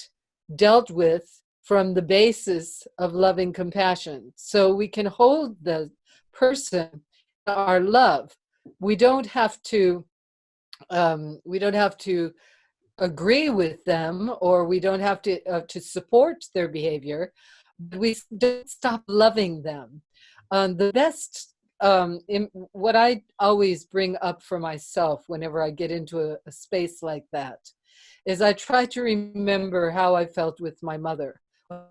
dealt with from the basis of loving compassion. So we can hold the person in our love. We don't have to agree with them, or we don't have to support their behavior, but we don't stop loving them. The best, what I always bring up for myself whenever I get into a space like that, is I try to remember how I felt with my mother.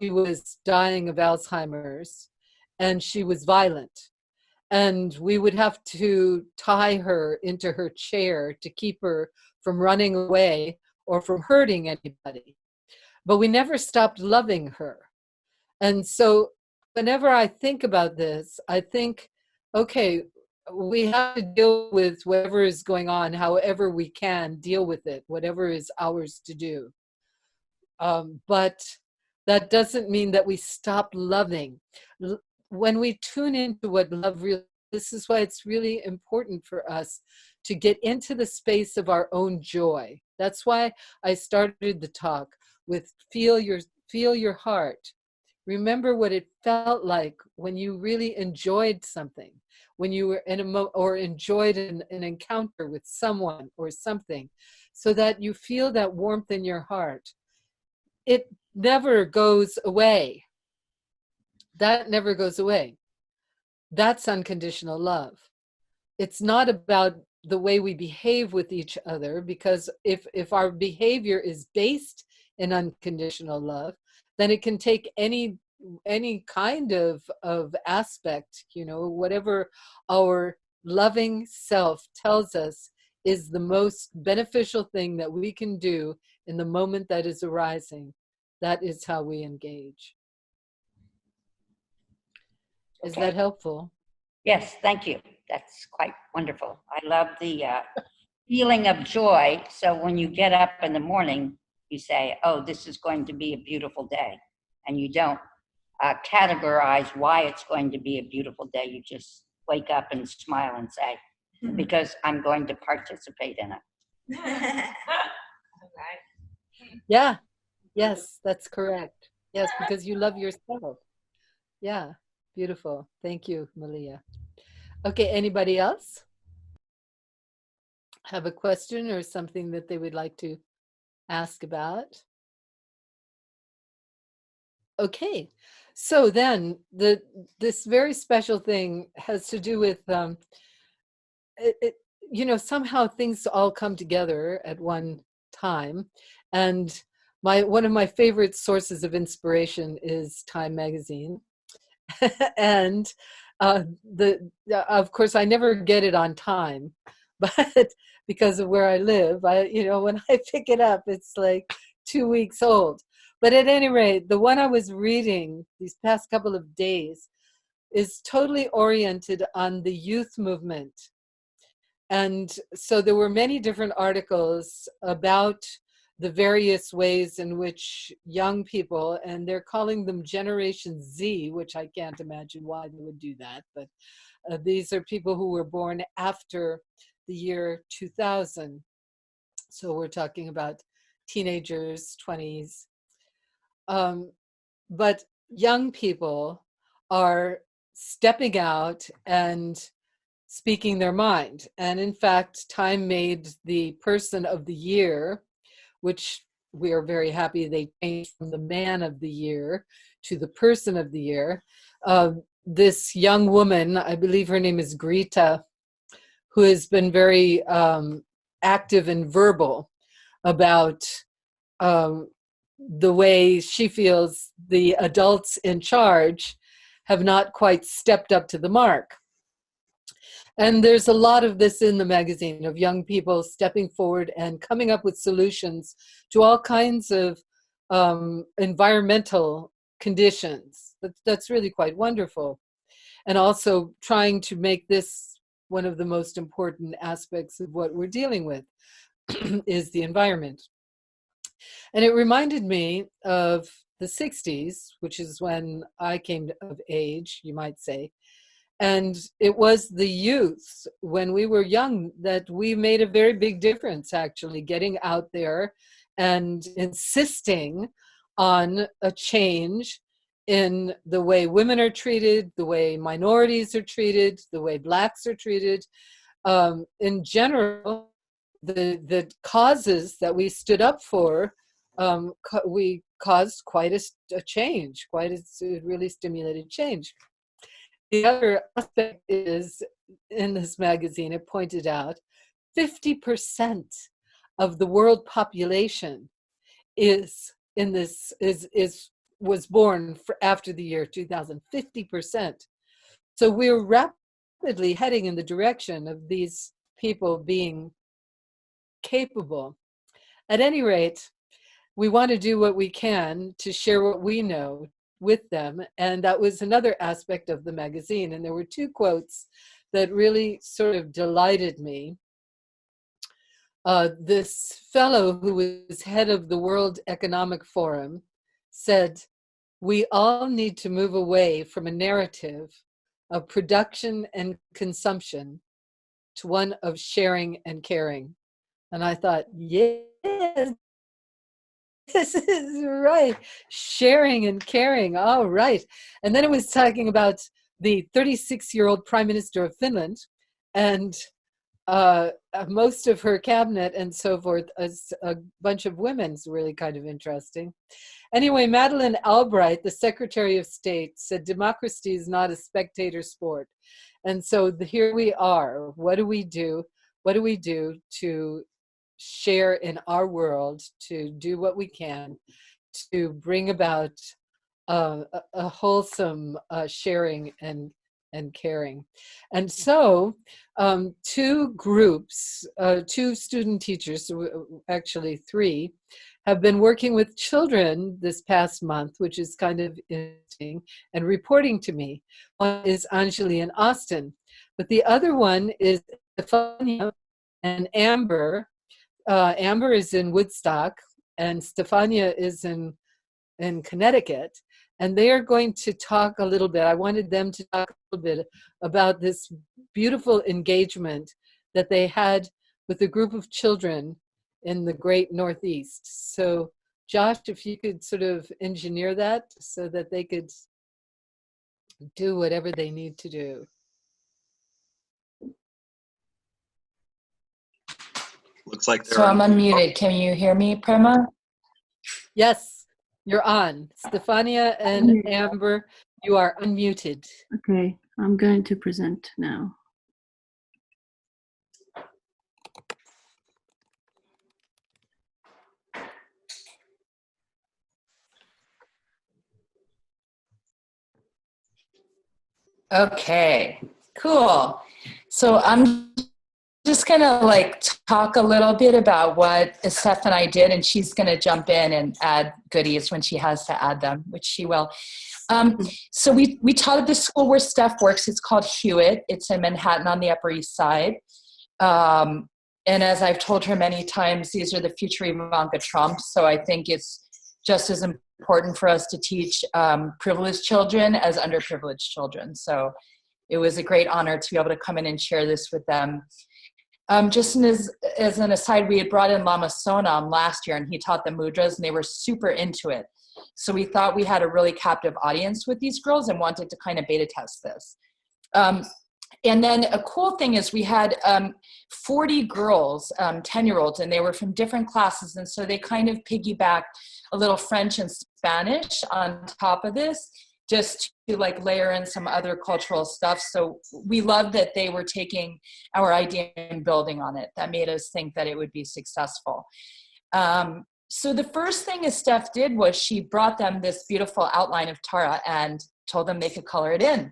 She was dying of Alzheimer's, and she was violent. And we would have to tie her into her chair to keep her from running away or from hurting anybody. But we never stopped loving her. And so whenever I think about this, I think, okay, we have to deal with whatever is going on, however we can deal with it, whatever is ours to do. But that doesn't mean that we stop loving. When we tune into what love really, this is why it's really important for us to get into the space of our own joy. That's why I started the talk with feel your heart. Remember what it felt like when you really enjoyed something, when you were or enjoyed an encounter with someone or something, so that you feel that warmth in your heart. It never goes away. That never goes away. That's unconditional love. It's not about the way we behave with each other, because if our behavior is based in unconditional love, then it can take any kind of aspect, whatever our loving self tells us is the most beneficial thing that we can do in the moment that is arising. That is how we engage. Is that helpful?
Yes, thank you. That's quite wonderful. I love the feeling of joy. So when you get up in the morning, you say, oh, this is going to be a beautiful day. And you don't categorize why it's going to be a beautiful day. You just wake up and smile and say, because I'm going to participate in it.
Yeah. Yes, that's correct. Yes, because you love yourself. Yeah. Beautiful. Thank you, Malia. Okay, anybody else have a question or something that they would like to ask about? Okay, so then this very special thing has to do with somehow things all come together at one time, and one of my favorite sources of inspiration is Time magazine. And of course I never get it on time, but because of where I live, when I pick it up, it's like 2 weeks old. But at any rate, the one I was reading these past couple of days is totally oriented on the youth movement. And so there were many different articles about the various ways in which young people, and they're calling them Generation Z, which I can't imagine why they would do that, but these are people who were born after the year 2000. So we're talking about teenagers, 20s. But young people are stepping out and speaking their mind. And in fact, Time made the Person of the Year, which we are very happy they changed from the Man of the Year to the Person of the Year. This young woman, I believe her name is Greta, who has been very active and verbal about the way she feels the adults in charge have not quite stepped up to the mark. And there's a lot of this in the magazine, of young people stepping forward and coming up with solutions to all kinds of environmental conditions. That's really quite wonderful. And also trying to make this one of the most important aspects of what we're dealing with is the environment. And it reminded me of the 60s, which is when I came of age, you might say. And it was the youth, when we were young, that we made a very big difference, actually, getting out there and insisting on a change in the way women are treated, the way minorities are treated, the way blacks are treated. In general, the causes that we stood up for, we caused quite a change, quite a really stimulated change. The other aspect is, in this magazine, it pointed out 50% of the world population was born after the year 2000. 50%. So we're rapidly heading in the direction of these people being capable. At any rate, we want to do what we can to share what we know with them, and that was another aspect of the magazine. And there were two quotes that really sort of delighted me. This fellow who was head of the World Economic Forum said, "We all need to move away from a narrative of production and consumption to one of sharing and caring." And I thought, yes, this is right. Sharing and caring. All right. And then it was talking about the 36-year-old Prime Minister of Finland, and most of her cabinet and so forth, as a bunch of women's really kind of interesting. Anyway, Madeleine Albright, the Secretary of State, said democracy is not a spectator sport. And so here we are. What do we do? What do we do to share in our world, to do what we can to bring about a wholesome sharing and caring? And so two groups, two student teachers, actually three, have been working with children this past month, which is kind of interesting, and reporting to me. One is Anjali in Austin, but the other one is Stefania and Amber. Amber is in Woodstock, and Stefania is in Connecticut, and they are going to talk a little bit. I wanted them to talk a little bit about this beautiful engagement that they had with a group of children in the great Northeast. So, Josh, if you could sort of engineer that so that they could do whatever they need to do.
Looks like they're
So I'm unmuted. Can you hear me, Prema?
Yes, you're on. Stefania and Amber, you are unmuted.
Okay, I'm going to present now.
Okay, cool. So I'm just gonna like talk a little bit about what Steph and I did, and she's gonna jump in and add goodies when she has to add them, which she will. So we taught at the school where Steph works. It's called Hewitt. It's in Manhattan on the Upper East Side. And as I've told her many times, these are the future Ivanka Trumps. So I think it's just as important for us to teach privileged children as underprivileged children. So it was a great honor to be able to come in and share this with them. Just as an aside, we had brought in Lama Sonam last year, and he taught the mudras, and they were super into it. So we thought we had a really captive audience with these girls and wanted to kind of beta test this. And then a cool thing is we had 40 girls, 10-year-olds, and they were from different classes. And so they kind of piggybacked a little French and Spanish on top of this, just to like layer in some other cultural stuff. So we loved that they were taking our idea and building on it. That made us think that it would be successful. So the first thing Steph did was she brought them this beautiful outline of Tara and told them they could color it in.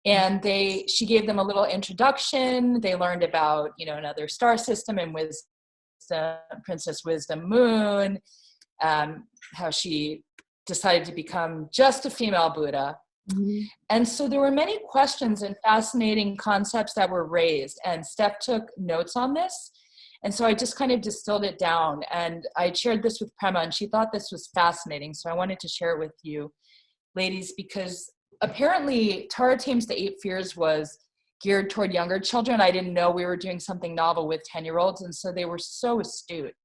And she gave them a little introduction. They learned about, another star system and wisdom, Princess Wisdom Moon, how she decided to become just a female Buddha. Mm-hmm. And so there were many questions and fascinating concepts that were raised, and Steph took notes on this. And so I just kind of distilled it down, and I shared this with Prema, and she thought this was fascinating. So I wanted to share it with you ladies, because apparently Tara Tames the 8 Fears was geared toward younger children. I didn't know we were doing something novel with 10-year-olds. And so they were so astute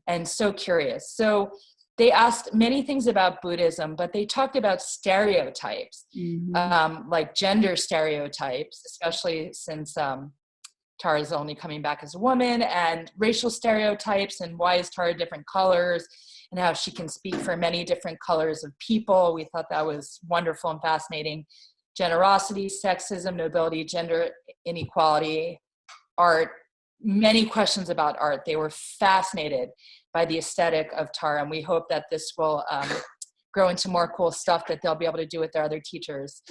and so curious. So they asked many things about Buddhism, but they talked about stereotypes, like gender stereotypes, especially since Tara is only coming back as a woman, and racial stereotypes, and why is Tara different colors, and how she can speak for many different colors of people. We thought that was wonderful and fascinating. Generosity, sexism, nobility, gender inequality, art, many questions about art. They were fascinated by the aesthetic of Tara, and we hope that this will grow into more cool stuff that they'll be able to do with their other teachers.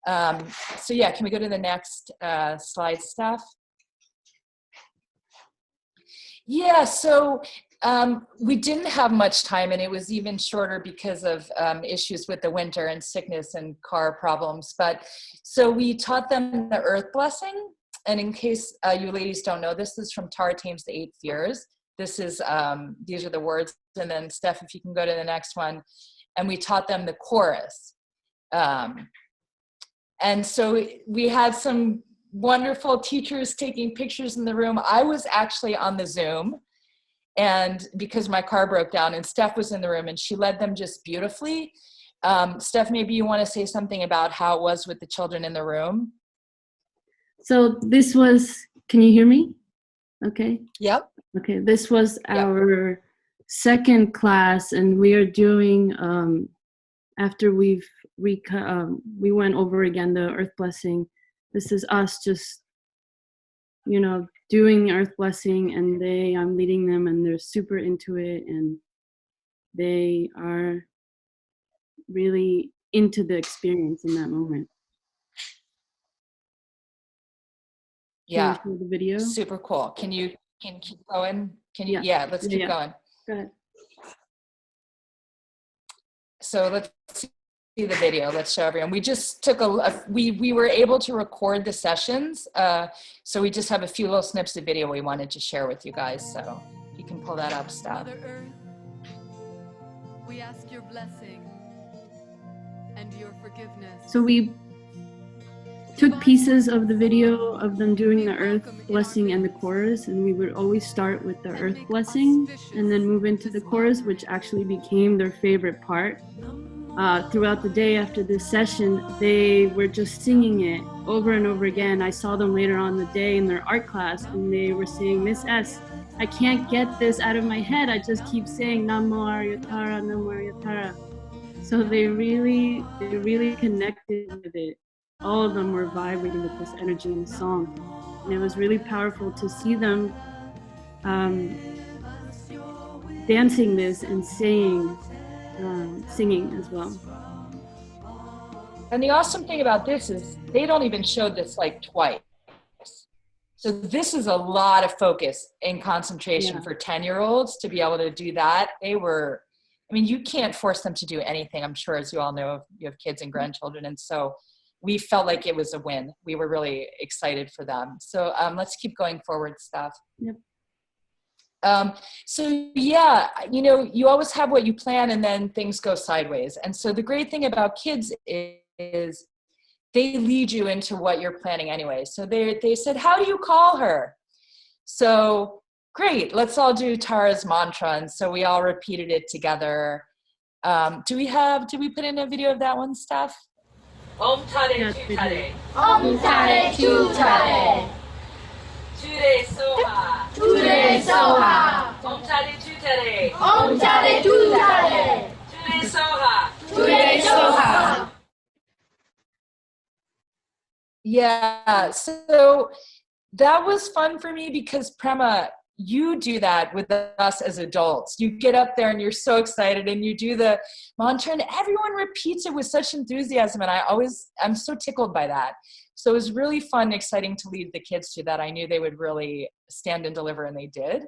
So yeah, can we go to the next slide, Steph? Yeah, so we didn't have much time, and it was even shorter because of issues with the winter and sickness and car problems. But so we taught them the earth blessing. And in case you ladies don't know, this is from Tara Tames the 8 Fears. This is, these are the words. And then Steph, if you can go to the next one. And we taught them the chorus. And so we had some wonderful teachers taking pictures in the room. I was actually on the Zoom, and because my car broke down, and Steph was in the room, and she led them just beautifully. Steph, maybe you want to say something about how it was with the children in the room?
So this was, can you hear me? Okay.
Yep.
Okay, this was our second class, and we are doing, after we went over again the earth blessing, this is us just, you know, doing the earth blessing, and I'm leading them, and they're super into it, and they are really into the experience in that moment.
Yeah,
Can you show the video?
super cool. Can you keep going? Can you? Yeah, let's keep going.
Go ahead.
So let's see the video. Let's show everyone. We just took we were able to record the sessions. So we just have a few little snips of video we wanted to share with you guys. So you can pull that up, Steph.
Mother Earth, we ask your blessing and your forgiveness.
So we took pieces of the video of them doing the earth blessing and the chorus, and we would always start with the earth blessing and then move into the chorus, which actually became their favorite part. Throughout the day after this session, they were just singing it over and over again. I saw them later on the day in their art class, and they were saying, "Miss S, I can't get this out of my head. I just keep saying Namo Aryatara, Namo Aryatara." So they really connected with it. All of them were vibrating with this energy in the song. And it was really powerful to see them dancing this and singing as well.
And the awesome thing about this is they don't even show this like twice. So this is a lot of focus and concentration for 10-year-olds to be able to do that. They were, I mean, you can't force them to do anything, I'm sure, as you all know, you have kids and grandchildren. And so we felt like it was a win. We were really excited for them. So let's keep going forward, Steph.
Yep.
So yeah, you know, you always have what you plan, and then things go sideways. And so the great thing about kids is they lead you into what you're planning anyway. So they said, "How do you call her?" So great, let's all do Tara's mantra. And so we all repeated it together. Do we put in a video of that one, Steph? Om Tare Tutare.
Om Tare Tutare.
Ture Soha.
Ture Soha.
Om Tare Tutare.
Om Tare Tutare.
Ture Soha.
Ture Soha.
Yeah, so that was fun for me because Prema, you do that with us as adults. You get up there and you're so excited and you do the mantra and everyone repeats it with such enthusiasm. And I'm so tickled by that. So it was really fun and exciting to lead the kids to that. I knew they would really stand and deliver, and they did.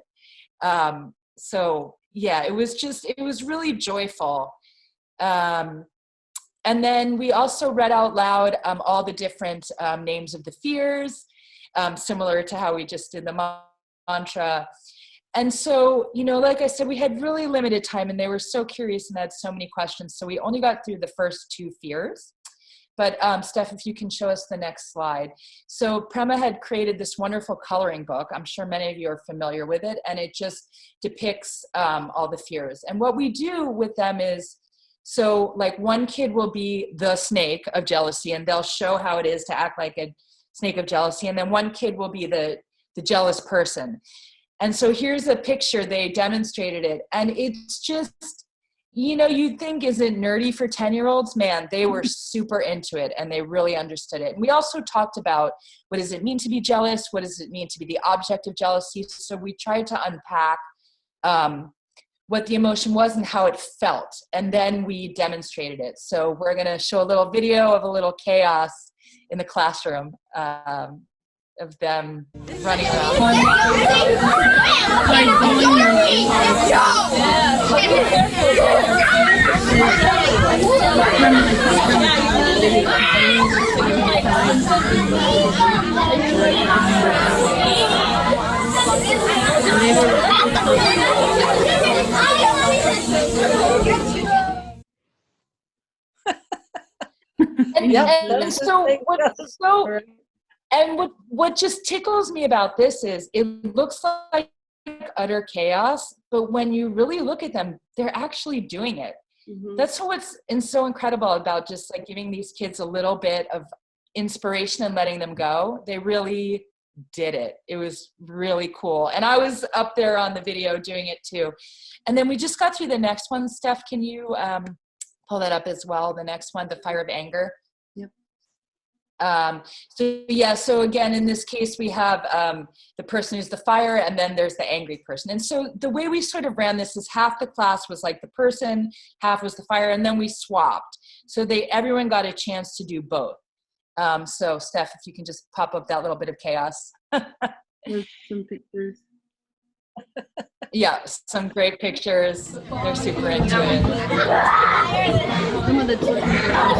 So yeah, it was really joyful. And then we also read out loud all the different names of the fears, similar to how we just did the mantra. And so, you know, like I said, we had really limited time and they were so curious and had so many questions. So we only got through the first 2 fears. But Steph, if you can show us the next slide. So Prema had created this wonderful coloring book. I'm sure many of you are familiar with it, and it just depicts all the fears. And what we do with them is, so like one kid will be the snake of jealousy, and they'll show how it is to act like a snake of jealousy. And then one kid will be the jealous person. And so here's a picture, they demonstrated it. And it's just, you know, you'd think, is it nerdy for 10-year-olds? Man, they were super into it and they really understood it. And we also talked about, what does it mean to be jealous? What does it mean to be the object of jealousy? So we tried to unpack what the emotion was and how it felt. And then we demonstrated it. So we're gonna show a little video of a little chaos in the classroom of them running around. And what just tickles me about this is it looks like utter chaos, but when you really look at them, they're actually doing it. Mm-hmm. That's what's so incredible about just like giving these kids a little bit of inspiration and letting them go. They really did it. It was really cool. And I was up there on the video doing it too. And then we just got through the next one. Steph, can you pull that up as well? The next one, the fire of anger. So again, in this case, we have the person who's the fire, and then there's the angry person. And so the way we sort of ran this is half the class was like the person, half was the fire, and then we swapped. So everyone got a chance to do both. So Steph, if you can just pop up that little bit of chaos.
There's some pictures.
Yeah, some great pictures. They're super into it.
Some of the children are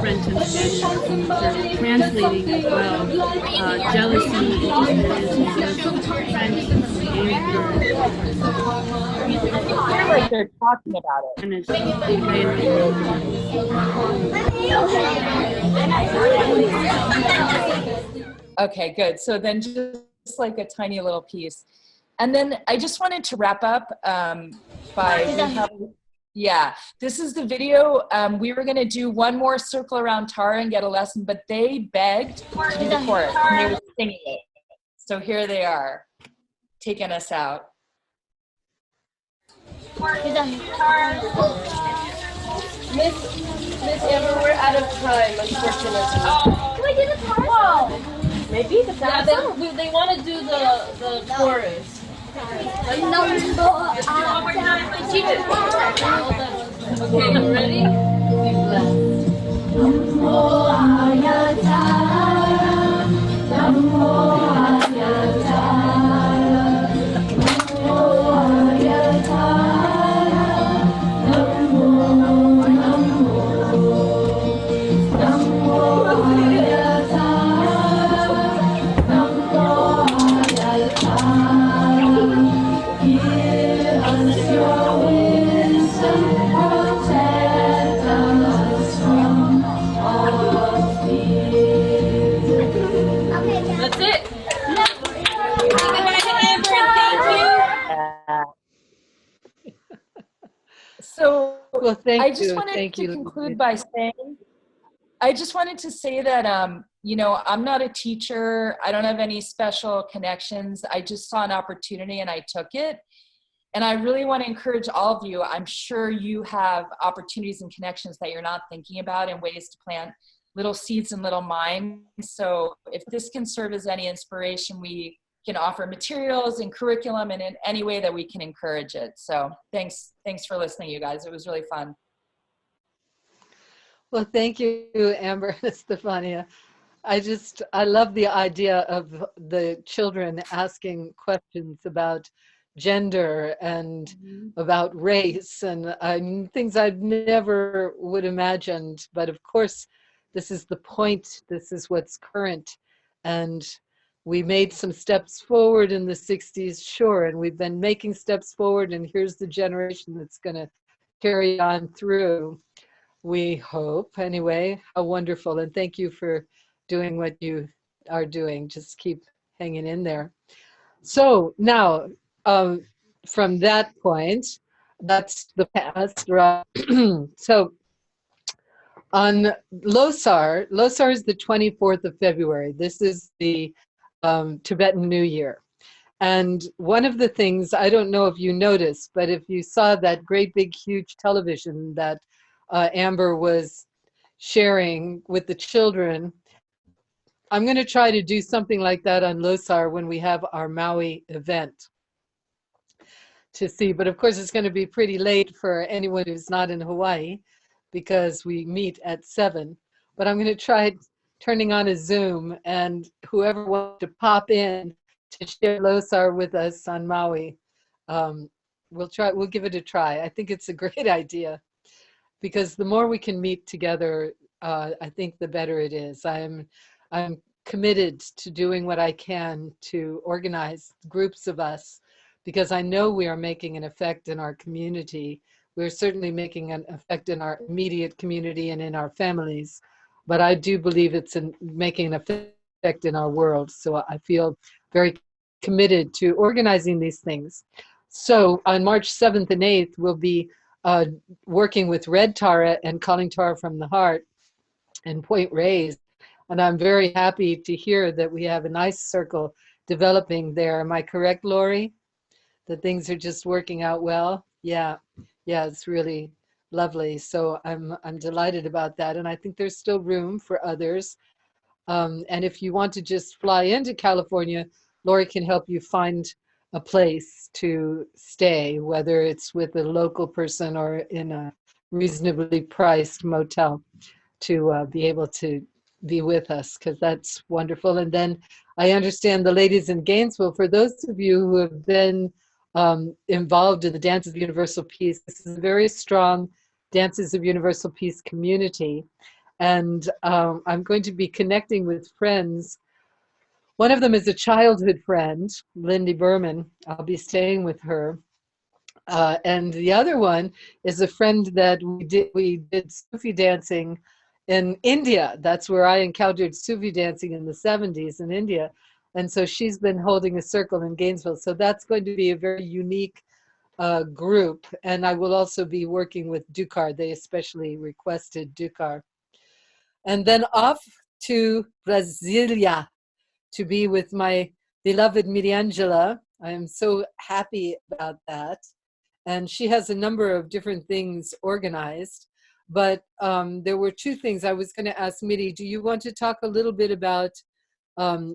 French and Spanish. They're translating as well. Jealousy, French, anger.
I feel like they're talking about it.
And it's
okay, good. So then just like a tiny little piece. And then I just wanted to wrap up this is the video. We were going to do one more circle around Tara and get a lesson, but they begged to do the chorus and they were singing it. So here they are, taking us out.
Miss Amber, we're out of time, unfortunately. Oh. Can we do the chorus? Whoa. Maybe the they want to do the chorus. Okay, you ready? Be That's it.
So
well, thank
I just
you.
wanted to conclude by saying, I just wanted to say that, you know, I'm not a teacher. I don't have any special connections. I just saw an opportunity and I took it. And I really want to encourage all of you. I'm sure you have opportunities and connections that you're not thinking about and ways to plant little seeds in little minds. So if this can serve as any inspiration, we can offer materials and curriculum and in any way that we can encourage it. So thanks for listening, you guys. It was really fun.
Well, thank you, Amber and Stefania. I love the idea of the children asking questions about gender and about race and things I never would imagined. But of course, this is the point. This is what's current. And we made some steps forward in the 60s, sure, and we've been making steps forward, and here's the generation that's going to carry on through. we hope. Anyway, how wonderful. And thank you for doing what you are doing. Just keep hanging in there. So now, from that point, that's the past, right? So on Losar is the 24th of February. This is the Tibetan New Year. And one of the things, I don't know if you noticed, but if you saw that great big huge television that Amber was sharing with the children, I'm going to try to do something like that on Losar when we have our Maui event to see. But of course, it's going to be pretty late for anyone who's not in Hawaii because we meet at 7. But I'm going to try turning on a Zoom, and whoever wants to pop in to share Losar with us on Maui, we'll give it a try. I think it's a great idea because the more we can meet together, I think the better it is. I'm committed to doing what I can to organize groups of us because I know we are making an effect in our community. We're certainly making an effect in our immediate community and in our families, but I do believe it's making an effect in our world. So I feel very committed to organizing these things. So on March 7th and 8th, we'll be working with Red Tara and Calling Tara from the Heart and Point Reyes. And I'm very happy to hear that we have a nice circle developing there. Am I correct, Lori? That things are just working out well? Yeah, it's really lovely. So I'm delighted about that. And I think there's still room for others. And if you want to just fly into California, Lori can help you find a place to stay, whether it's with a local person or in a reasonably priced motel to be able to be with us, because that's wonderful. And then I understand the ladies in Gainesville, for those of you who have been involved in the Dances of Universal Peace, this is a very strong Dances of Universal Peace community. And I'm going to be connecting with friends. One of them is a childhood friend, Lindy Berman. I'll be staying with her. And the other one is a friend that we did Sufi dancing in India. That's where I encountered Sufi dancing in the 70s in India. And so she's been holding a circle in Gainesville. So that's going to be a very unique group. And I will also be working with Dukar. They especially requested Dukar. And then off to Brasilia to be with my beloved Miriangela. I am so happy about that. And she has a number of different things organized. But there were 2 things I was going to ask Miri. Do you want to talk a little bit about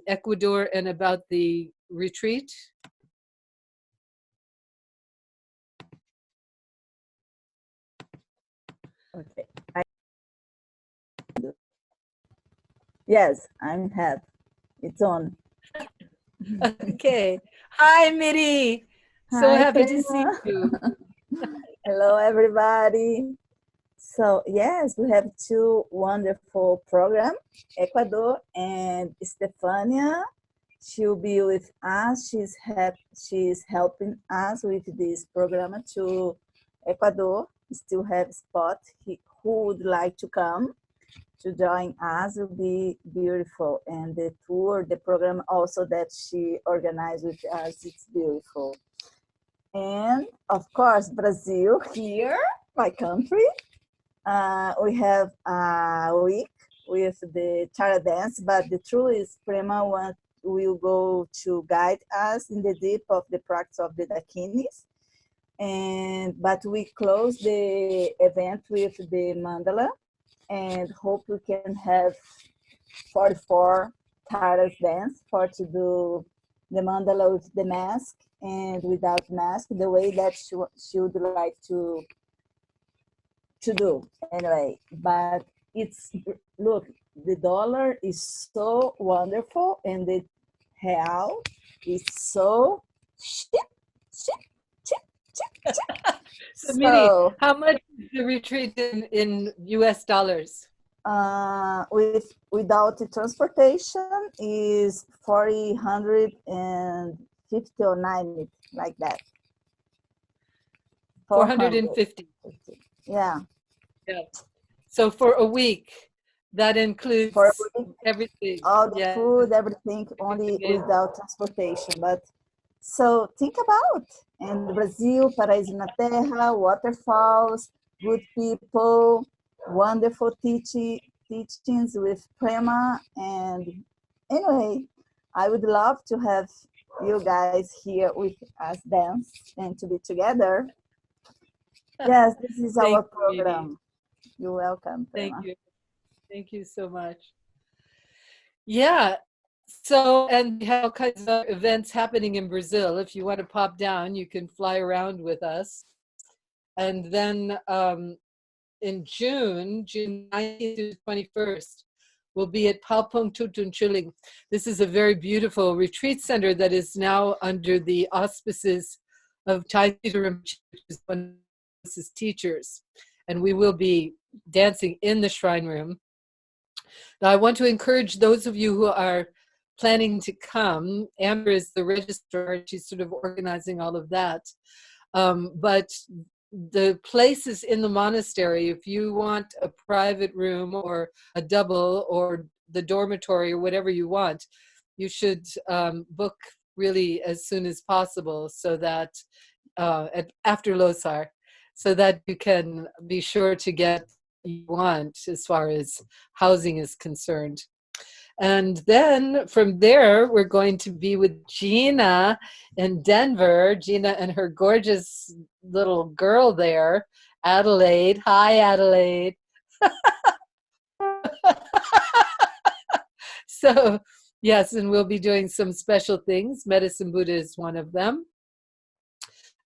Ecuador and about the retreat?
Okay. Yes, I'm happy. It's on.
Okay. Hi, Miri. So
Hi,
happy
Prema.
to see you.
Hello, everybody. So yes, we have 2 wonderful programs, Ecuador and Stefania. She'll be with us. She's helping us with this program to Ecuador. We still have spot. Who would like to come to join us will be beautiful. And the tour, the program also that she organized with us, it's beautiful. And of course, Brazil here, my country. We have a week with the Chara dance, but the truth is Prema will go to guide us in the deep of the practice of the Dakinis. But we close the event with the mandala and hope we can have 44 Chara's dance to do the mandala with the mask and without mask, the way that she would like to do anyway. But look, the dollar is so wonderful and the real is so cheap.
So Miri, how much is the retreat in US dollars?
Without the transportation is 450 or 90, like that.
450.
Yeah.
Yeah. So for a week, that includes
For a week,
everything.
all the
Yeah.
food, everything, only without transportation. But so think about, and Brazil, Paraíso na Terra, waterfalls, good people, wonderful teachings with Prema. And anyway, I would love to have you guys here with us dance and to be together. Yes, this is our program. You're welcome, Prema.
Thank you. Thank you so much. Yeah. So, and we have all kinds of events happening in Brazil. If you want to pop down, you can fly around with us. And then in June 19th to 21st, we'll be at Palpong Tutunchuling. This is a very beautiful retreat center that is now under the auspices of Tai Rinpoche, which is one of his teachers. And we will be dancing in the shrine room. Now, I want to encourage those of you who are planning to come. Amber is the registrar. She's sort of organizing all of that. But the places in the monastery, if you want a private room or a double or the dormitory or whatever you want, you should book really as soon as possible, so that after Losar, so that you can be sure to get what you want as far as housing is concerned. And then from there, we're going to be with Gina in Denver. Gina and her gorgeous little girl there, Adelaide. Hi, Adelaide. So, yes, and we'll be doing some special things. Medicine Buddha is one of them.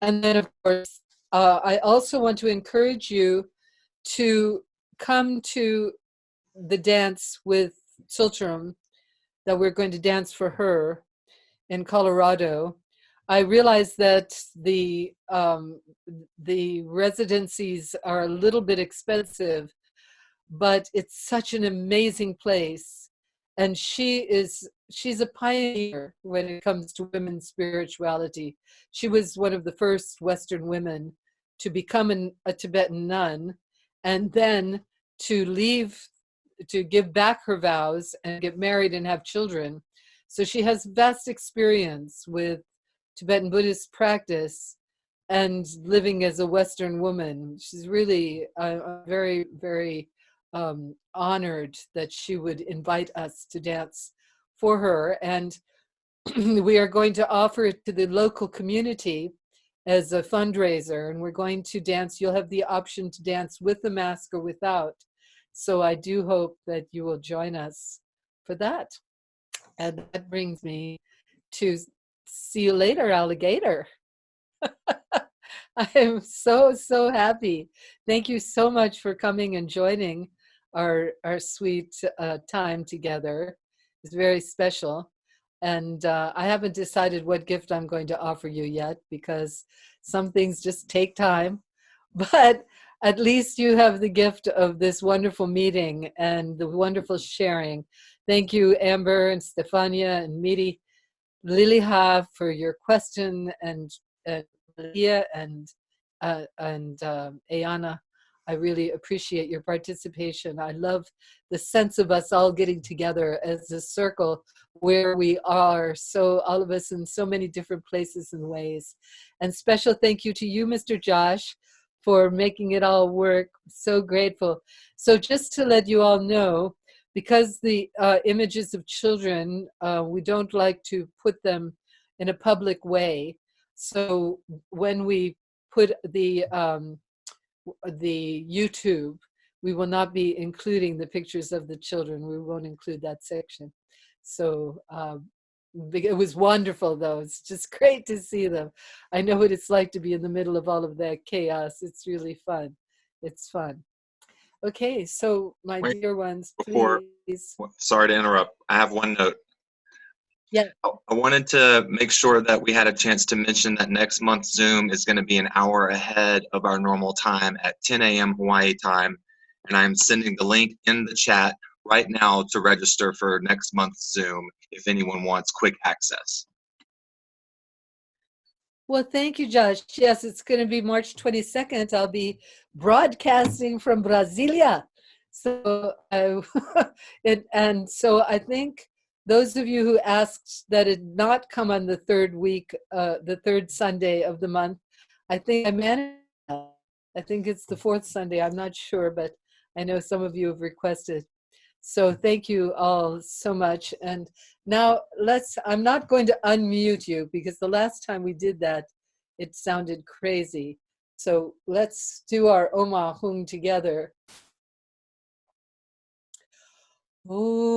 And then, of course, I also want to encourage you to come to the dance with Tsultrim that we're going to dance for her in Colorado. I realize that the residencies are a little bit expensive, but it's such an amazing place. And she's a pioneer when it comes to women's spirituality. She was one of the first Western women to become a Tibetan nun, and then to leave, to give back her vows and get married and have children. So she has vast experience with Tibetan Buddhist practice and living as a Western woman. She's really very, very honored that she would invite us to dance for her. And we are going to offer it to the local community as a fundraiser. And we're going to dance. You'll have the option to dance with the mask or without. So I do hope that you will join us for that. And that brings me to see you later, alligator. I am so, so happy. Thank you so much for coming and joining our sweet time together. It's very special. And I haven't decided what gift I'm going to offer you yet, because some things just take time. But at least you have the gift of this wonderful meeting and the wonderful sharing. Thank you, Amber and Stefania and Miri, Liliha, for your question, and Leah and Ayana. I really appreciate your participation. I love the sense of us all getting together as a circle where we are, so all of us in so many different places and ways. And special thank you to you, Mr. Josh, for making it all work. So grateful. So just to let you all know, because the images of children, we don't like to put them in a public way. So when we put the YouTube, we will not be including the pictures of the children. We won't include that section. So it was wonderful, though. It's just great to see them. I know what it's like to be in the middle of all of that chaos. It's really fun. It's fun. Okay, so my dear ones, please.
Sorry to interrupt. I have one note.
Yeah.
I wanted to make sure that we had a chance to mention that next month's Zoom is going to be an hour ahead of our normal time at 10 a.m. Hawaii time. And I'm sending the link in the chat right now to register for next month's Zoom if anyone wants quick access.
Well, thank you, Josh. Yes, it's going to be March 22nd. I'll be broadcasting from Brasilia. So so I think those of you who asked that it not come on the third week, the third Sunday of the month, I think I managed that. I think it's the fourth Sunday. I'm not sure, but I know some of you have requested. So thank you all so much. And now I'm not going to unmute you because the last time we did that, it sounded crazy. So let's do our Oma Hung together. Oma